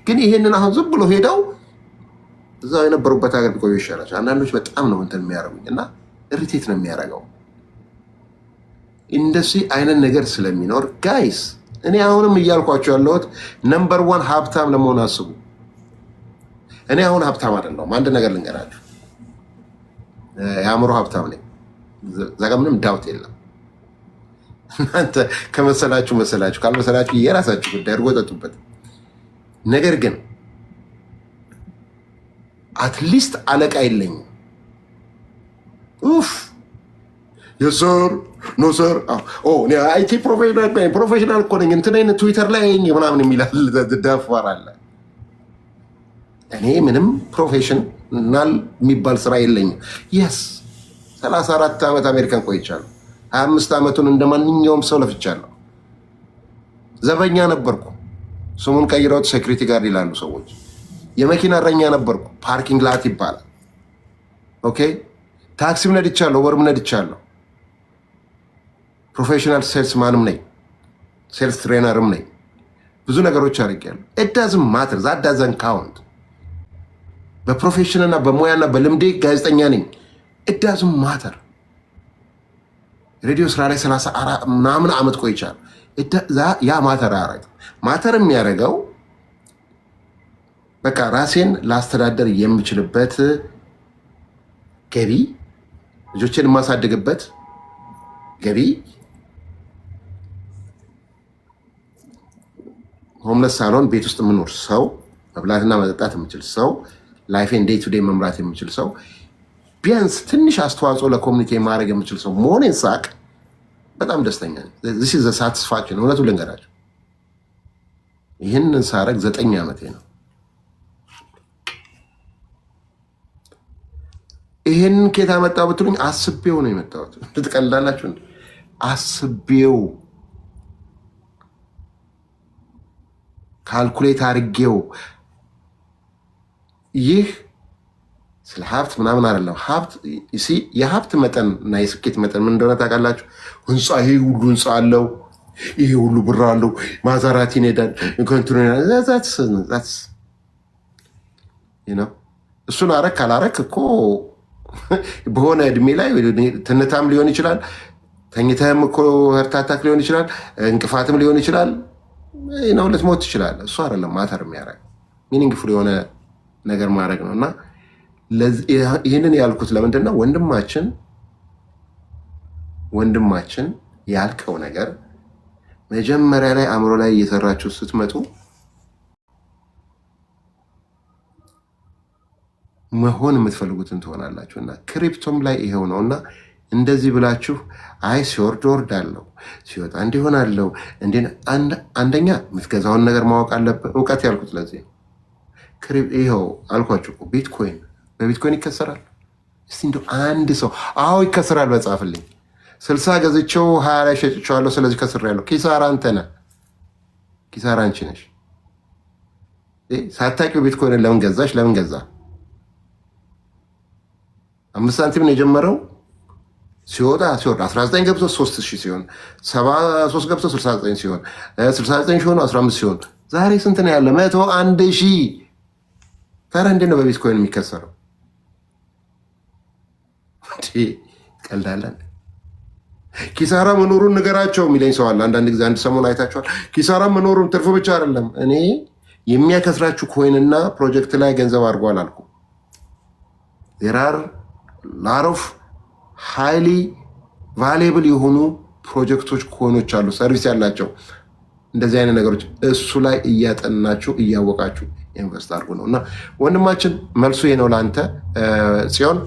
ግን ይሄንን አሁን ዝም ብሎ ሄደው እዛው የነበሩበት ሀገር ቢቆዩ ይሻላቸው። አንዳንዶች በጣም ነው እንትን የሚያደርጉኝ እና ኢሪቴት ነው የሚያደርገው እንደዚህ አይነት ነገር ስለሚኖር ጋይስ፣ እኔ አሁንም እያልኳቸው ያለሁት ነምበር 1 ሀብታም ለመሆን አስቡ። እኔ አሁን ሀብታም አይደለሁም። አንድ ነገር ልንገራችሁ፣ የአእምሮ ሀብታም ነኝ። እዛ ጋ ምንም ዳውት የለም። እናንተ ከመሰላችሁ መሰላችሁ፣ ካልመሰላችሁ የራሳችሁ ጉዳይ፣ እርጎ ጠጡበት። ነገር ግን አትሊስት አለቃ የለኝም። ኡፍ የሰር ኖ ሰር አይቲ ፕሮፌሽናል እኮ ነኝ እንትን ትዊተር ላይ ምናምን የሚላል ደፋር አለ። እኔ ምንም ፕሮፌሽናል የሚባል ስራ የለኝም። የስ 34 ዓመት አሜሪካን ቆይቻለሁ። 25 ዓመቱን እንደ ማንኛውም ሰው ለፍቻለሁ። ዘበኛ ነበርኩ፣ ስሙን ቀይረውት ሴኩሪቲ ጋርድ ይላሉ ሰዎች። የመኪና እረኛ ነበርኩ፣ ፓርኪንግ ላት ይባላል። ኦኬ፣ ታክሲም ነድቻለሁ፣ ወርም ነድቻለሁ። ፕሮፌሽናል ሴልስ ማንም ነኝ፣ ሴልስ ትሬነርም ነኝ። ብዙ ነገሮች አድርጌያለሁ። ኢት ዳዝንት ማተር ዛት ዳዝንት ካውንት። በፕሮፌሽንና በሙያና በልምዴ ጋዜጠኛ ነኝ። ኢት ዳዝንት ማተር። ሬዲዮ ስራ ላይ 34 ምናምን ዓመት ቆይቻለሁ። ያ ማተር አያደርግም። ማተር የሚያደርገው በቃ ራሴን ላስተዳደር የምችልበት ገቢ፣ ልጆችን የማሳድግበት ገቢ፣ ሆምለስ ሳሎን ቤት ውስጥ የምኖር ሰው፣ መብላትና መጠጣት የምችል ሰው፣ ላይፌን ዴይ ቱ ዴይ መምራት የምችል ሰው፣ ቢያንስ ትንሽ አስተዋጽኦ ለኮሚኒቲ ማድረግ የምችል ሰው መሆኔን ሳቅ በጣም ደስተኛ ነኝ። ዚስ ኢዝ ሳቲስፋክሽን። እውነቱን ልንገራቸው፣ ይህንን ሳረግ 9 ዓመቴ ነው። ይህንን ኬታ መጣሁ ብትሉኝ አስቤው ነው የመጣሁት። ትቀልዳላችሁ? አስቤው ካልኩሌት አድርጌው። ይህ ስለ ሀብት ምናምን አይደለም። ሀብት የሀብት መጠን እና የስኬት መጠን ምን እንደሆነ ታውቃላችሁ? ህንፃ፣ ይሄ ሁሉ ህንፃ አለው፣ ይሄ ሁሉ ብር አለው፣ ማዛራቲን ሄዳል፣ እሱን አረክ ካላረክ እኮ በሆነ እድሜ ላይ ትንታም ሊሆን ይችላል፣ ተኝተህም እኮ ህርታታክ ሊሆን ይችላል፣ እንቅፋትም ሊሆን ይችላል፣ ልትሞት ትችላል። እሱ አይደለም ማተር የሚያደርግ ሚኒንግፉል የሆነ ነገር ማድረግ ነው። እና ይህንን ያልኩት ለምንድን ነው? ወንድማችን ያልከው ነገር መጀመሪያ ላይ አእምሮ ላይ እየሰራችሁ ስትመጡ መሆን የምትፈልጉትን ትሆናላችሁ። እና ክሪፕቶም ላይ ይሄው ነው። እና እንደዚህ ብላችሁ አይ ሲወርድ ወርዳለሁ፣ ሲወጣ እንዲሆናለው አንደኛ የምትገዛውን ነገር ማወቅ አለብህ። እውቀት ያልኩት ለዚህ ነው። ይኸው አልኳችሁ እኮ በቢትኮይን ይከሰራል። እስቲ እንደው አንድ ሰው አዎ ይከሰራል በጻፍልኝ። 60 ገዝቼው 20 ላይ ሸጭቼዋለሁ፣ ስለዚህ ከስሬያለሁ። ኪሳራ አንተ ነህ፣ ኪሳራ አንቺ ነሽ። ሳታውቂው ቢትኮይንን ለምን ገዛሽ? ለምን ገዛ? 5 ሳንቲም ነው የጀመረው። ሲወርድ 19 ገብቶ 3000 ሲሆን 73 ገብቶ 69 ሲሆን 69 ሲሆን 15 ሲሆን ዛሬ ስንት ነው ያለ? 101,000። ታዲያ እንዴት ነው በቢትኮይን የሚከሰረው? ቀልዳለን። ኪሳራ መኖሩን ንገራቸው የሚለኝ ሰው አለ። አንዳንድ ጊዜ አንድ ሰሞን አይታችኋል። ኪሳራ መኖሩን ትርፍ ብቻ አይደለም። እኔ የሚያከስራችሁ ኮይንና ፕሮጀክት ላይ ገንዘብ አድርጓል አልኩ። ዜር አር lot of highly valuable የሆኑ ፕሮጀክቶች ኮይኖች አሉ፣ ሰርቪስ ያላቸው እንደዚህ አይነት ነገሮች። እሱ ላይ እያጠናችሁ እያወቃችሁ ኢንቨስት አድርጉ ነው። እና ወንድማችን መልሱ ይሄ ነው ለአንተ ጽዮን።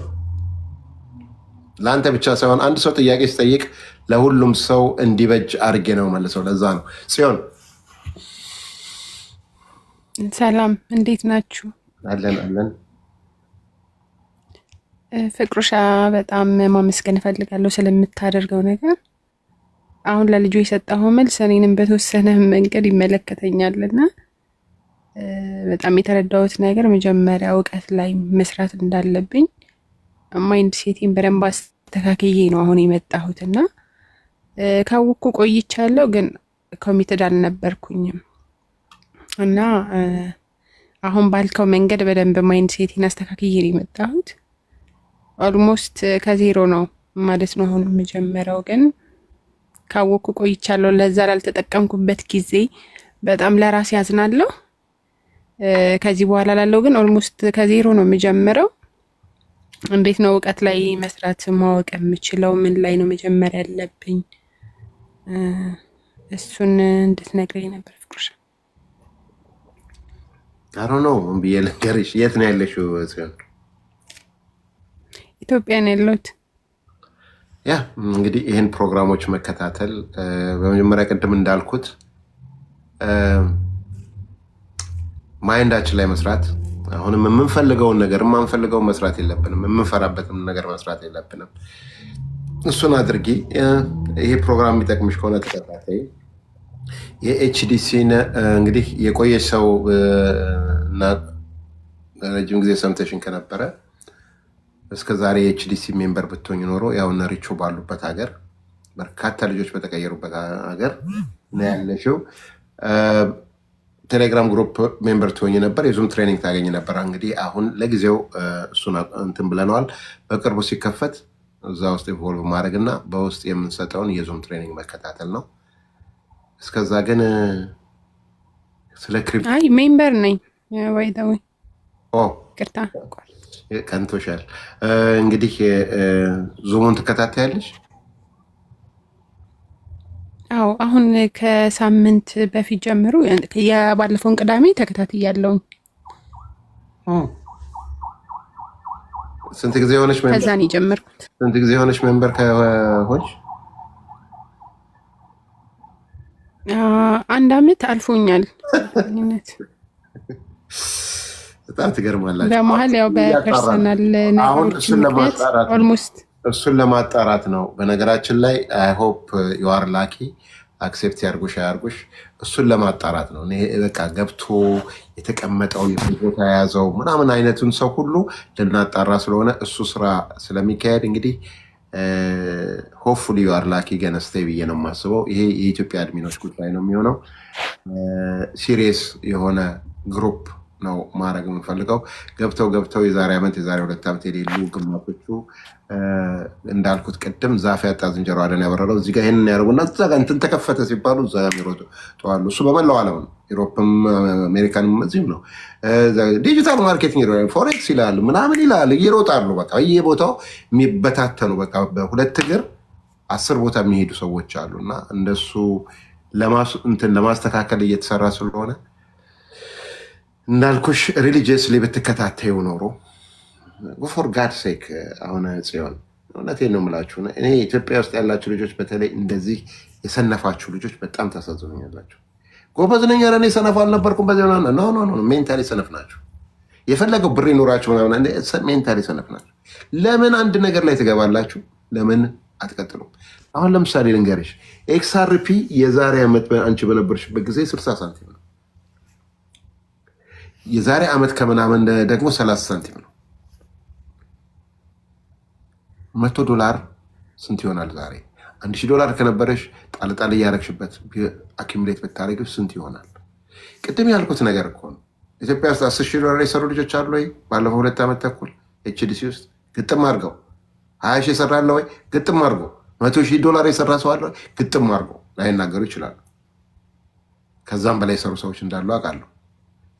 ለአንተ ብቻ ሳይሆን አንድ ሰው ጥያቄ ሲጠይቅ ለሁሉም ሰው እንዲበጅ አድርጌ ነው መልሰው። ለዛ ነው ጽዮን። ሰላም፣ እንዴት ናችሁ? አለን። ፍቅሩሻ በጣም ማመስገን እፈልጋለሁ ስለምታደርገው ነገር። አሁን ለልጁ የሰጠኸው መልስ እኔንም በተወሰነ መንገድ ይመለከተኛልና በጣም የተረዳሁት ነገር መጀመሪያ እውቀት ላይ መስራት እንዳለብኝ ማይንድ ሴቲን በደንብ አስተካክዬ ነው አሁን የመጣሁትና ካወቅኩ ቆይቻለሁ፣ ግን ኮሚትድ አልነበርኩኝም። እና አሁን ባልከው መንገድ በደንብ ማይንድ ሴቴን አስተካክዬ ነው የመጣሁት። ኦልሞስት ከዜሮ ነው ማለት ነው አሁን የምጀምረው፣ ግን ካወቅኩ ቆይቻለሁ። ለዛ ላልተጠቀምኩበት ጊዜ በጣም ለራሴ ያዝናለሁ። ከዚህ በኋላ ላለው ግን ኦልሞስት ከዜሮ ነው የምጀምረው። እንዴት ነው እውቀት ላይ መስራት ማወቅ የምችለው? ምን ላይ ነው መጀመር ያለብኝ? እሱን እንድትነግረኝ ነበር ፍቅርሽ። አሮ ነው ብዬ ልንገርሽ። የት ነው ያለሽው ጽዮን? ኢትዮጵያ ነው ያለሁት። ያ እንግዲህ ይህን ፕሮግራሞች መከታተል በመጀመሪያ ቅድም እንዳልኩት ማይንዳችን ላይ መስራት። አሁንም የምንፈልገውን ነገር የማንፈልገውን መስራት የለብንም። የምንፈራበትን ነገር መስራት የለብንም። እሱን አድርጊ። ይሄ ፕሮግራም የሚጠቅምሽ ከሆነ ተከታታይ። የኤችዲሲን እንግዲህ የቆየች ሰው እና ረጅም ጊዜ ሰምተሽን ከነበረ እስከ ዛሬ የኤችዲሲ ሜምበር ብትሆኝ ኖሮ ያው እነ ሪቾ ባሉበት ሀገር በርካታ ልጆች በተቀየሩበት ሀገር ነው ያለሽው። ቴሌግራም ግሩፕ ሜምበር ትሆኝ ነበር፣ የዙም ትሬኒንግ ታገኝ ነበር። እንግዲህ አሁን ለጊዜው እሱን እንትን ብለነዋል። በቅርቡ ሲከፈት እዛ ውስጥ ኢንቮልቭ ማድረግ እና በውስጥ የምንሰጠውን የዙም ትሬኒንግ መከታተል ነው። እስከዛ ግን ስለ ክሪፕቶ ሜምበር ነኝ ወይ ደውይ ቅርታ ቀንቶሻል። እንግዲህ ዙሙን ትከታተያለሽ? አዎ አሁን ከሳምንት በፊት ጀምሮ የባለፈውን ቅዳሜ ተከታትያለሁኝ። ስንት ጊዜ ሆነሽ ሜምበር? ከዛ ነው የጀመርኩት። ስንት ጊዜ ሆነሽ ሜምበር ከሆንሽ? 1 አመት አልፎኛል። በጣም ትገርማላችሁ። በመሀል ያው በፐርሰናል ነገሮች ኦልሞስት እሱን ለማጣራት ነው። በነገራችን ላይ አይ ሆፕ ዩ አር ላኪ አክሴፕት ያርጉሽ አያርጉሽ እሱን ለማጣራት ነው። እኔ በቃ ገብቶ የተቀመጠውን ቦታ የያዘው ምናምን አይነቱን ሰው ሁሉ ልናጣራ ስለሆነ እሱ ስራ ስለሚካሄድ እንግዲህ ሆፕፉሊ ዩ አር ላኪ ገነስቴ ብዬ ነው የማስበው። ይሄ የኢትዮጵያ አድሚኖች ጉዳይ ነው የሚሆነው። ሲሪየስ የሆነ ግሩፕ ነው ማድረግ የምንፈልገው። ገብተው የዛሬ ዓመት የዛሬ 2 ዓመት የሌሉ ግማቶቹ እንዳልኩት ቅድም ዛፍ ያጣ ዝንጀሮ አደን ያበረረው እዚህ ጋር ይህንን ያደርጉና እዛ ጋር እንትን ተከፈተ ሲባሉ እዛ የሚሮጡ ጠዋሉ። እሱ በመላው ዓለም ነው፣ ኢሮፕም አሜሪካንም እዚህም ነው። ዲጂታል ማርኬቲንግ ፎሬክስ ይላል ምናምን ይላል፣ እየሮጣሉ በቃ በየቦታው የሚበታተኑ በቃ በሁለት እግር 10 ቦታ የሚሄዱ ሰዎች አሉ። እና እንደሱ ለማስተካከል እየተሰራ ስለሆነ እንዳልኩሽ ሪሊጂየስሊ ብትከታተዩ ኖሮ ፎር ጋድ ሴክ። አሁን ጽዮን እውነቴን ነው የምላችሁ፣ እኔ ኢትዮጵያ ውስጥ ያላችሁ ልጆች በተለይ እንደዚህ የሰነፋችሁ ልጆች በጣም ታሳዝኑኛላችሁ። ጎበዝ ነኝ ኧረ እኔ ሰነፍ አልነበርኩም በዚህ ኖ ሜንታሊ ሰነፍ ናቸው። የፈለገው ብር ይኖራችሁ ሜንታሊ ሰነፍ ናቸው። ለምን አንድ ነገር ላይ ትገባላችሁ? ለምን አትቀጥሉም? አሁን ለምሳሌ ልንገርሽ፣ ኤክስአርፒ የዛሬ ዓመት አንቺ በነበርሽበት ጊዜ 60 ሳንቲም ነው። የዛሬ ዓመት ከምናምን ደግሞ 30 ሳንቲም ነው። $100 ስንት ይሆናል ዛሬ? $1000 ከነበረሽ ጣልጣል እያረግሽበት አኪሙሌት ብታደርጊው ስንት ይሆናል? ቅድም ያልኩት ነገር እኮ ነው። ኢትዮጵያ ውስጥ $10,000 የሰሩ ልጆች አሉ ወይ? ባለፈው 2 ዓመት ተኩል ኤችዲሲ ውስጥ ግጥም አድርገው 20 ሺህ የሰራለ ወይ? ግጥም አድርገው $100,000 የሰራ ሰው አለ ወይ? ግጥም አድርገው ላይናገሩ ይችላሉ። ከዛም በላይ የሰሩ ሰዎች እንዳሉ አውቃለሁ።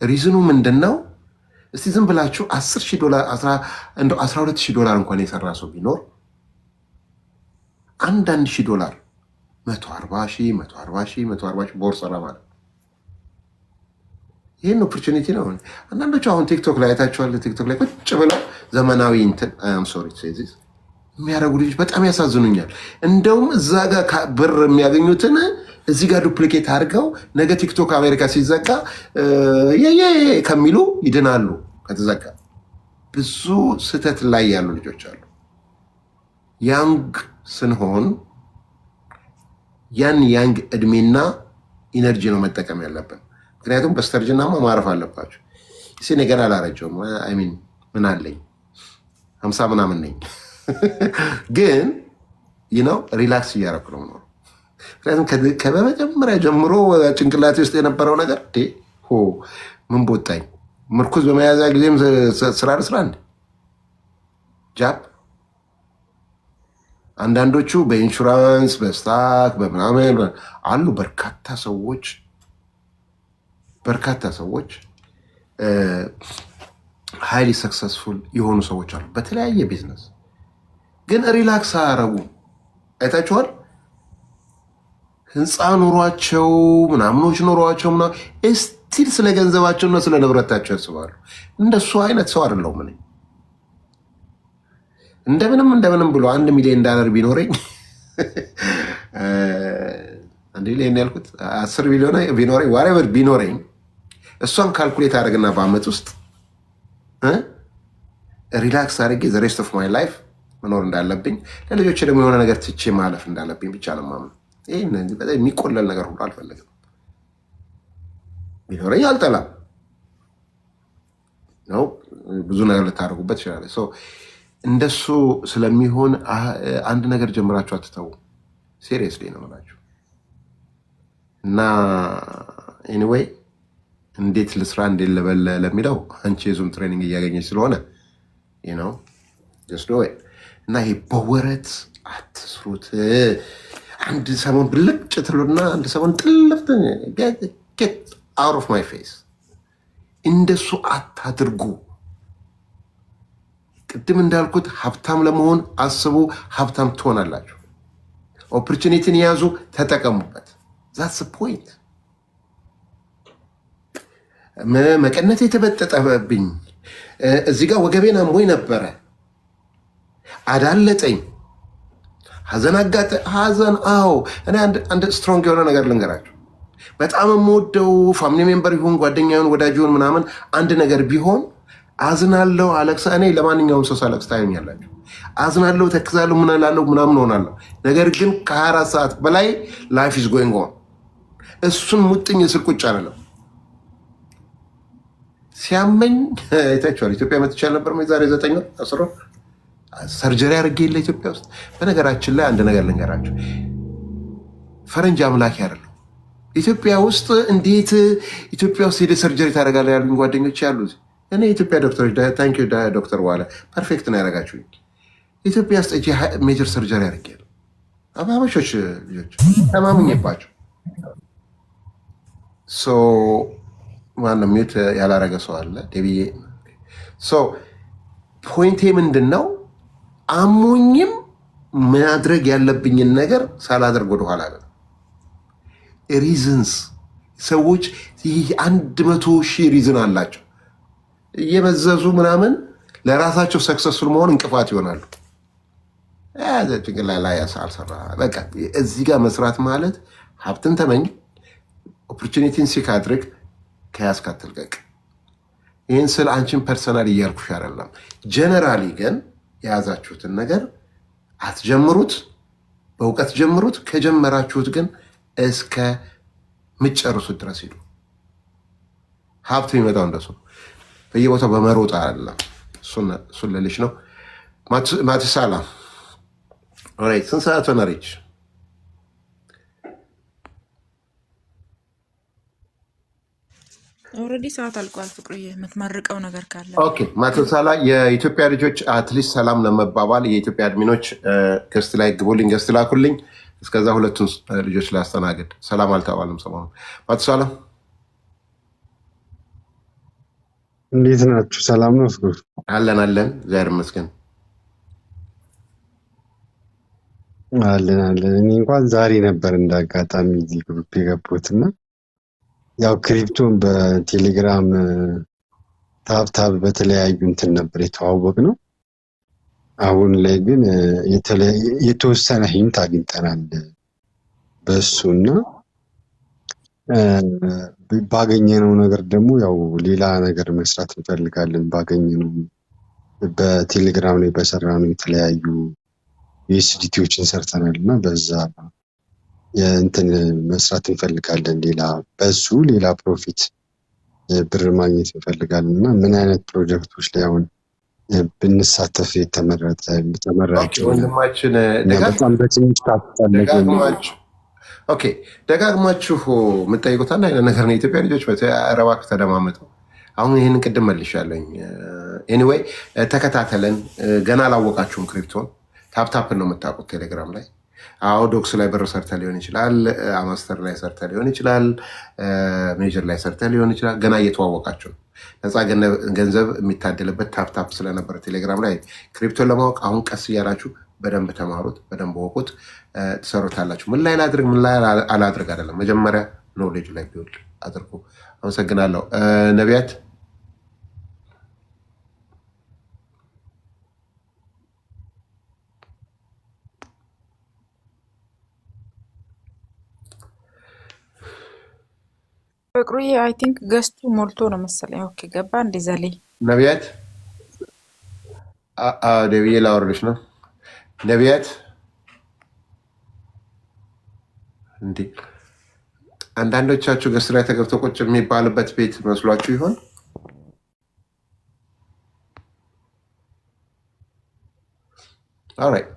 ሪዝኑ ምንድን ነው? እስቲ ዝም ብላችሁ $10,000 እንደው $12,000 እንኳን የሰራ ሰው ቢኖር $1,000 $140,000 በወር ሰራ ማለት ይህን ኦፖርቹኒቲ ነው። አንዳንዶቹ አሁን ቲክቶክ ላይ አይታችኋል። ቲክቶክ ላይ ቁጭ ብለው ዘመናዊ እንትን የሚያደርጉ ልጆች በጣም ያሳዝኑኛል። እንደውም እዛ ጋር ብር የሚያገኙትን እዚህ ጋር ዱፕሊኬት አድርገው ነገ ቲክቶክ አሜሪካ ሲዘጋ ከሚሉ ይድናሉ። ከተዘጋ ብዙ ስህተት ላይ ያሉ ልጆች አሉ። ያንግ ስንሆን ያን ያንግ እድሜና ኢነርጂ ነው መጠቀም ያለብን። ምክንያቱም በስተርጅናማ ማረፍ አለባቸው። እኔ ነገር አላረጀውም። አይሚን ምን አለኝ 50 ምናምን ነኝ ግን ሪላክስ እያደረኩ ነው። ምክንያቱም ከበመጀመሪያ ጀምሮ ጭንቅላቴ ውስጥ የነበረው ነገር ምን ቦጣኝ? ምርኩዝ በመያዣ ጊዜም ስራ ልስራ እንደ ጃብ አንዳንዶቹ በኢንሹራንስ በስታክ በምናምን አሉ። በርካታ ሰዎች ሃይሊ ሰክሰስፉል የሆኑ ሰዎች አሉ በተለያየ ቢዝነስ፣ ግን ሪላክስ አያረጉ። አይታችኋል? ህንፃ ኑሯቸው ምናምኖች ኑሯቸው ስቲል ስለ ገንዘባቸውና ስለ ንብረታቸው ያስባሉ። እንደሱ አይነት ሰው አይደለሁም እኔ። እንደምንም ብሎ $1 ሚሊዮን ቢኖረኝ አንድ ሚሊዮን ያልኩት 10 ሚሊዮን ቢኖረኝ ዋሬቨር ቢኖረኝ እሷን ካልኩሌት አድርግና በአመት ውስጥ ሪላክስ አድርጌ ዘ ሬስት ኦፍ ማይ ላይፍ መኖር እንዳለብኝ፣ ለልጆች ደግሞ የሆነ ነገር ትቼ ማለፍ እንዳለብኝ ብቻ ነው የማምነው። ይህን በጣም የሚቆለል ነገር ሁሉ አልፈለግም። ቢኖረኝ አልጠላም ነው። ብዙ ነገር ልታደርጉበት ይችላል። እንደሱ ስለሚሆን አንድ ነገር ጀምራችሁ አትተው። ሲሪየስሊ ነው የምላችሁ። እና ኤኒዌይ እንዴት ልስራ እንዴት ልበል ለሚለው አንቺ የዙም ትሬኒንግ እያገኘች ስለሆነ ነው ጀስት ዶ ኢት። እና ይሄ በወረት አትስሩት። አንድ ሰሞን ብልጭ ትሉና አንድ ሰሞን ጥልፍት ጌት አውት ኦፍ ማይ ፌስ። እንደሱ አታድርጉ። ቅድም እንዳልኩት ሀብታም ለመሆን አስቡ፣ ሀብታም ትሆናላችሁ። ኦፖርቹኒቲን የያዙ ተጠቀሙበት። ዛትስ ፖይንት። መቀነት የተበጠጠብኝ እዚህ ጋር ወገቤን አሞኝ ነበረ፣ አዳለጠኝ፣ ሀዘን ሀዘን። አዎ እኔ አንድ ስትሮንግ የሆነ ነገር ልንገራችሁ። በጣም የምወደው ፋሚሊ ሜምበር ይሁን ጓደኛ ይሁን ወዳጅ ይሁን ምናምን አንድ ነገር ቢሆን አዝናለሁ፣ አለቅሳ። እኔ ለማንኛውም ሰው ሳለቅስ ታዩኛላችሁ። አዝናለሁ፣ ተክዛለሁ፣ ምን እላለሁ ምናምን ሆናለሁ። ነገር ግን ከ24 ሰዓት በላይ ላይፍ ኢዝ ጎይንግ ኦን። እሱን ሙጥኝ ስል ቁጭ አልለም። ሲያመኝ አይታችኋል። ኢትዮጵያ መጥቻል ነበር የዛሬ 9 ወር 10 ወር ሰርጀሪ አድርጌ የለ ኢትዮጵያ ውስጥ። በነገራችን ላይ አንድ ነገር ልንገራችሁ፣ ፈረንጅ አምላኪ አይደለም። ኢትዮጵያ ውስጥ እንዴት ኢትዮጵያ ውስጥ ሄደ ሰርጀሪ ታደርጋለህ ያሉኝ ጓደኞች ያሉ። እኔ የኢትዮጵያ ዶክተሮች ታንኪ ዶክተር ዋለ ፐርፌክት ነው ያደረጋችሁኝ። ኢትዮጵያ ውስጥ እጅ ሜጀር ሰርጀሪ አድርጌያለሁ። አባበሾች ልጆች ተማምኜባቸው። ማነው ሚዩት ያላረገ ሰው አለ ደብዬ። ፖይንቴ ምንድን ነው? አሞኝም ማድረግ ያለብኝን ነገር ሳላደርግ ወደኋላ አለ። ሪዝንስ ሰዎች 100,000 ሪዝን አላቸው እየመዘዙ ምናምን ለራሳቸው ሰክሰስፉል መሆን እንቅፋት ይሆናሉ። ጭንቅላ ላይ አልሰራ። በቃ እዚህ ጋር መስራት ማለት ሀብትን ተመኝ፣ ኦፖርቹኒቲን ሲክ አድርግ፣ ከያዝክ አትልቀቅ። ይህን ስል አንቺን ፐርሰናል እያልኩሽ አይደለም። ጀነራሊ ግን የያዛችሁትን ነገር አትጀምሩት፣ በእውቀት ጀምሩት። ከጀመራችሁት ግን እስከ ምጨርሱት ድረስ ሂዱ። ሀብት የሚመጣው እንደሱ በየቦታው በመሮጥ አይደለም። እሱን ልልሽ ነው። ማቲሳላ ኦራይት። ስንት ሰዓት ሆነ ሪች? ኦልሬዲ ሰዓት አልቋል። ፍቅርዬ የምትመርቀው ነገር ካለ ኦኬ። ማቲሳላ የኢትዮጵያ ልጆች አትሊስት ሰላም ለመባባል የኢትዮጵያ አድሚኖች ገስት ላይ ግቡልኝ፣ ገስት ላኩልኝ። እስከዛ ሁለቱን ልጆች ላይ አስተናግድ። ሰላም አልተባለም ሰሞኑን። ማቲሳላ እንዴት ናችሁ? ሰላም ነው? ፍቅር አለን እግዚአብሔር ይመስገን። አለን። እኔ እንኳን ዛሬ ነበር እንዳጋጣሚ እዚህ ግሩፕ የገባሁትና ያው ክሪፕቶን በቴሌግራም ታብታብ በተለያዩ እንትን ነበር የተዋወቅ ነው። አሁን ላይ ግን የተወሰነ ሂንት አግኝተናል በእሱና ባገኘነው ነገር ደግሞ ያው ሌላ ነገር መስራት እንፈልጋለን። ባገኘነው በቴሌግራም ላይ በሰራነው የተለያዩ ዩኤስዲቲዎችን ሰርተናል እና በዛ የእንትን መስራት እንፈልጋለን። በሱ ሌላ ፕሮፊት ብር ማግኘት እንፈልጋለን እና ምን አይነት ፕሮጀክቶች ላይ አሁን ብንሳተፍ ተመራጭ ወንድማችን ኦኬ ደጋግማችሁ የምትጠይቁት አንድ አይነት ነገር ነው። የኢትዮጵያ ልጆች እባክህ ተደማመጡ። አሁን ይህንን ቅድም መልሻለኝ። ኤኒዌይ ተከታተለን። ገና አላወቃችሁም ክሪፕቶን። ታፕታፕን ነው የምታውቁት ቴሌግራም ላይ። አዎ ዶክስ ላይ ብር ሰርተ ሊሆን ይችላል፣ አማስተር ላይ ሰርተ ሊሆን ይችላል፣ ሜጀር ላይ ሰርተ ሊሆን ይችላል። ገና እየተዋወቃችሁ ነው። ነፃ ገንዘብ የሚታደልበት ታፕታፕ ስለነበረ ቴሌግራም ላይ ክሪፕቶን ለማወቅ አሁን ቀስ እያላችሁ በደንብ ተማሩት፣ በደንብ ወቁት፣ ትሰሩታላችሁ። ምን ላይ ላድርግ ምን ላይ አላድርግ አይደለም፣ መጀመሪያ ኖሌጅ ላይ ቢውልድ አድርጉ። አመሰግናለሁ። ነቢያት ፍቅሩዬ አይ ቲንክ ገስቱ ሞልቶ ነው መሰለኝ። ኦኬ ገባ እንደዛ ላይ ነቢያት ደብዬ ላወርድሽ ነው። ነቢያት እንዴ አንዳንዶቻችሁ ገስት ላይ ተገብቶ ቁጭ የሚባልበት ቤት መስሏችሁ ይሆን? ኦልራይት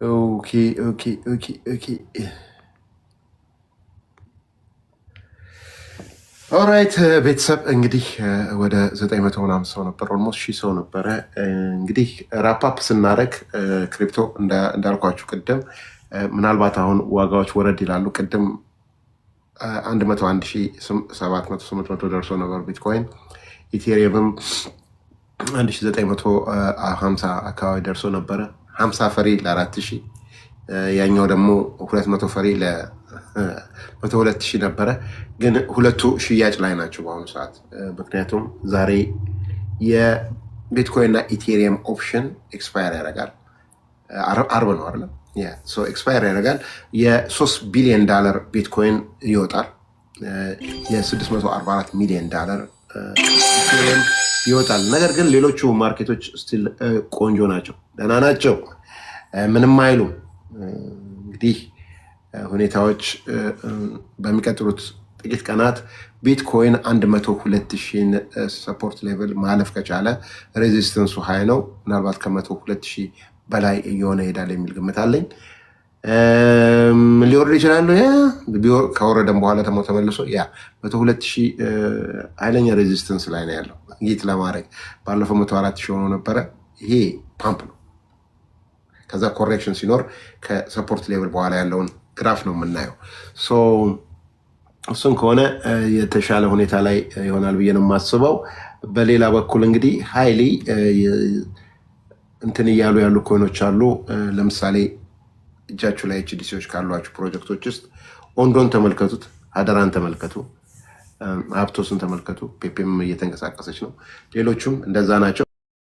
ኦኬ ኦራይት ቤተሰብ እንግዲህ ወደ 900 ምናምን ሰው ነበር፣ ኦልሞስት 1000 ሰው ነበረ። እንግዲህ ራፓፕ ስናደርግ ክሪፕቶ እንዳልኳችሁ ቅድም ምናልባት አሁን ዋጋዎች ወረድ ይላሉ። ቅድም 101,700 ደርሶ ነበር ቢትኮይን። ኢቴሪየምም 1950 አካባቢ ደርሶ ነበረ። 50 ፈሪ ለ4000፣ ያኛው ደግሞ 200 ፈሪ ለ102,000 ነበረ። ግን ሁለቱ ሽያጭ ላይ ናቸው በአሁኑ ሰዓት። ምክንያቱም ዛሬ የቢትኮይን እና ኢቴሪየም ኦፕሽን ኤክስፓየር ያደርጋል። አርብ ነው አይደለም? ኤክስፓየር ያደርጋል። የ$3 ቢሊዮን ቢትኮይን ይወጣል። የ$644 ሚሊዮን ኢቴሪየም ይወጣል። ነገር ግን ሌሎቹ ማርኬቶች ስቲል ቆንጆ ናቸው፣ ደህና ናቸው፣ ምንም አይሉም። እንግዲህ ሁኔታዎች በሚቀጥሉት ጥቂት ቀናት ቢትኮይን 102,000 ሰፖርት ሌቭል ማለፍ ከቻለ ሬዚስተንሱ ሀይ ነው። ምናልባት ከ102,000 በላይ እየሆነ ይሄዳል የሚል ግምት አለኝ። ሊወርድ ይችላሉ። ከወረደም በኋላ ተመልሶ 102,000 ኃይለኛ ሬዚስተንስ ላይ ነው ያለው። ጊት ለማድረግ ባለፈው 104,000 ሆኖ ነበረ። ይሄ ፓምፕ ነው። ከዛ ኮሬክሽን ሲኖር ከሰፖርት ሌቭል በኋላ ያለውን ግራፍ ነው የምናየው። እሱን ከሆነ የተሻለ ሁኔታ ላይ ይሆናል ብዬ ነው የማስበው። በሌላ በኩል እንግዲህ ሀይሊ እንትን እያሉ ያሉ ኮይኖች አሉ። ለምሳሌ እጃችሁ ላይ ኤችዲሲዎች ካሏችሁ ፕሮጀክቶች ውስጥ ኦንዶን ተመልከቱት፣ ሀደራን ተመልከቱ፣ ሀብቶስን ተመልከቱ። ፔፔም እየተንቀሳቀሰች ነው። ሌሎቹም እንደዛ ናቸው።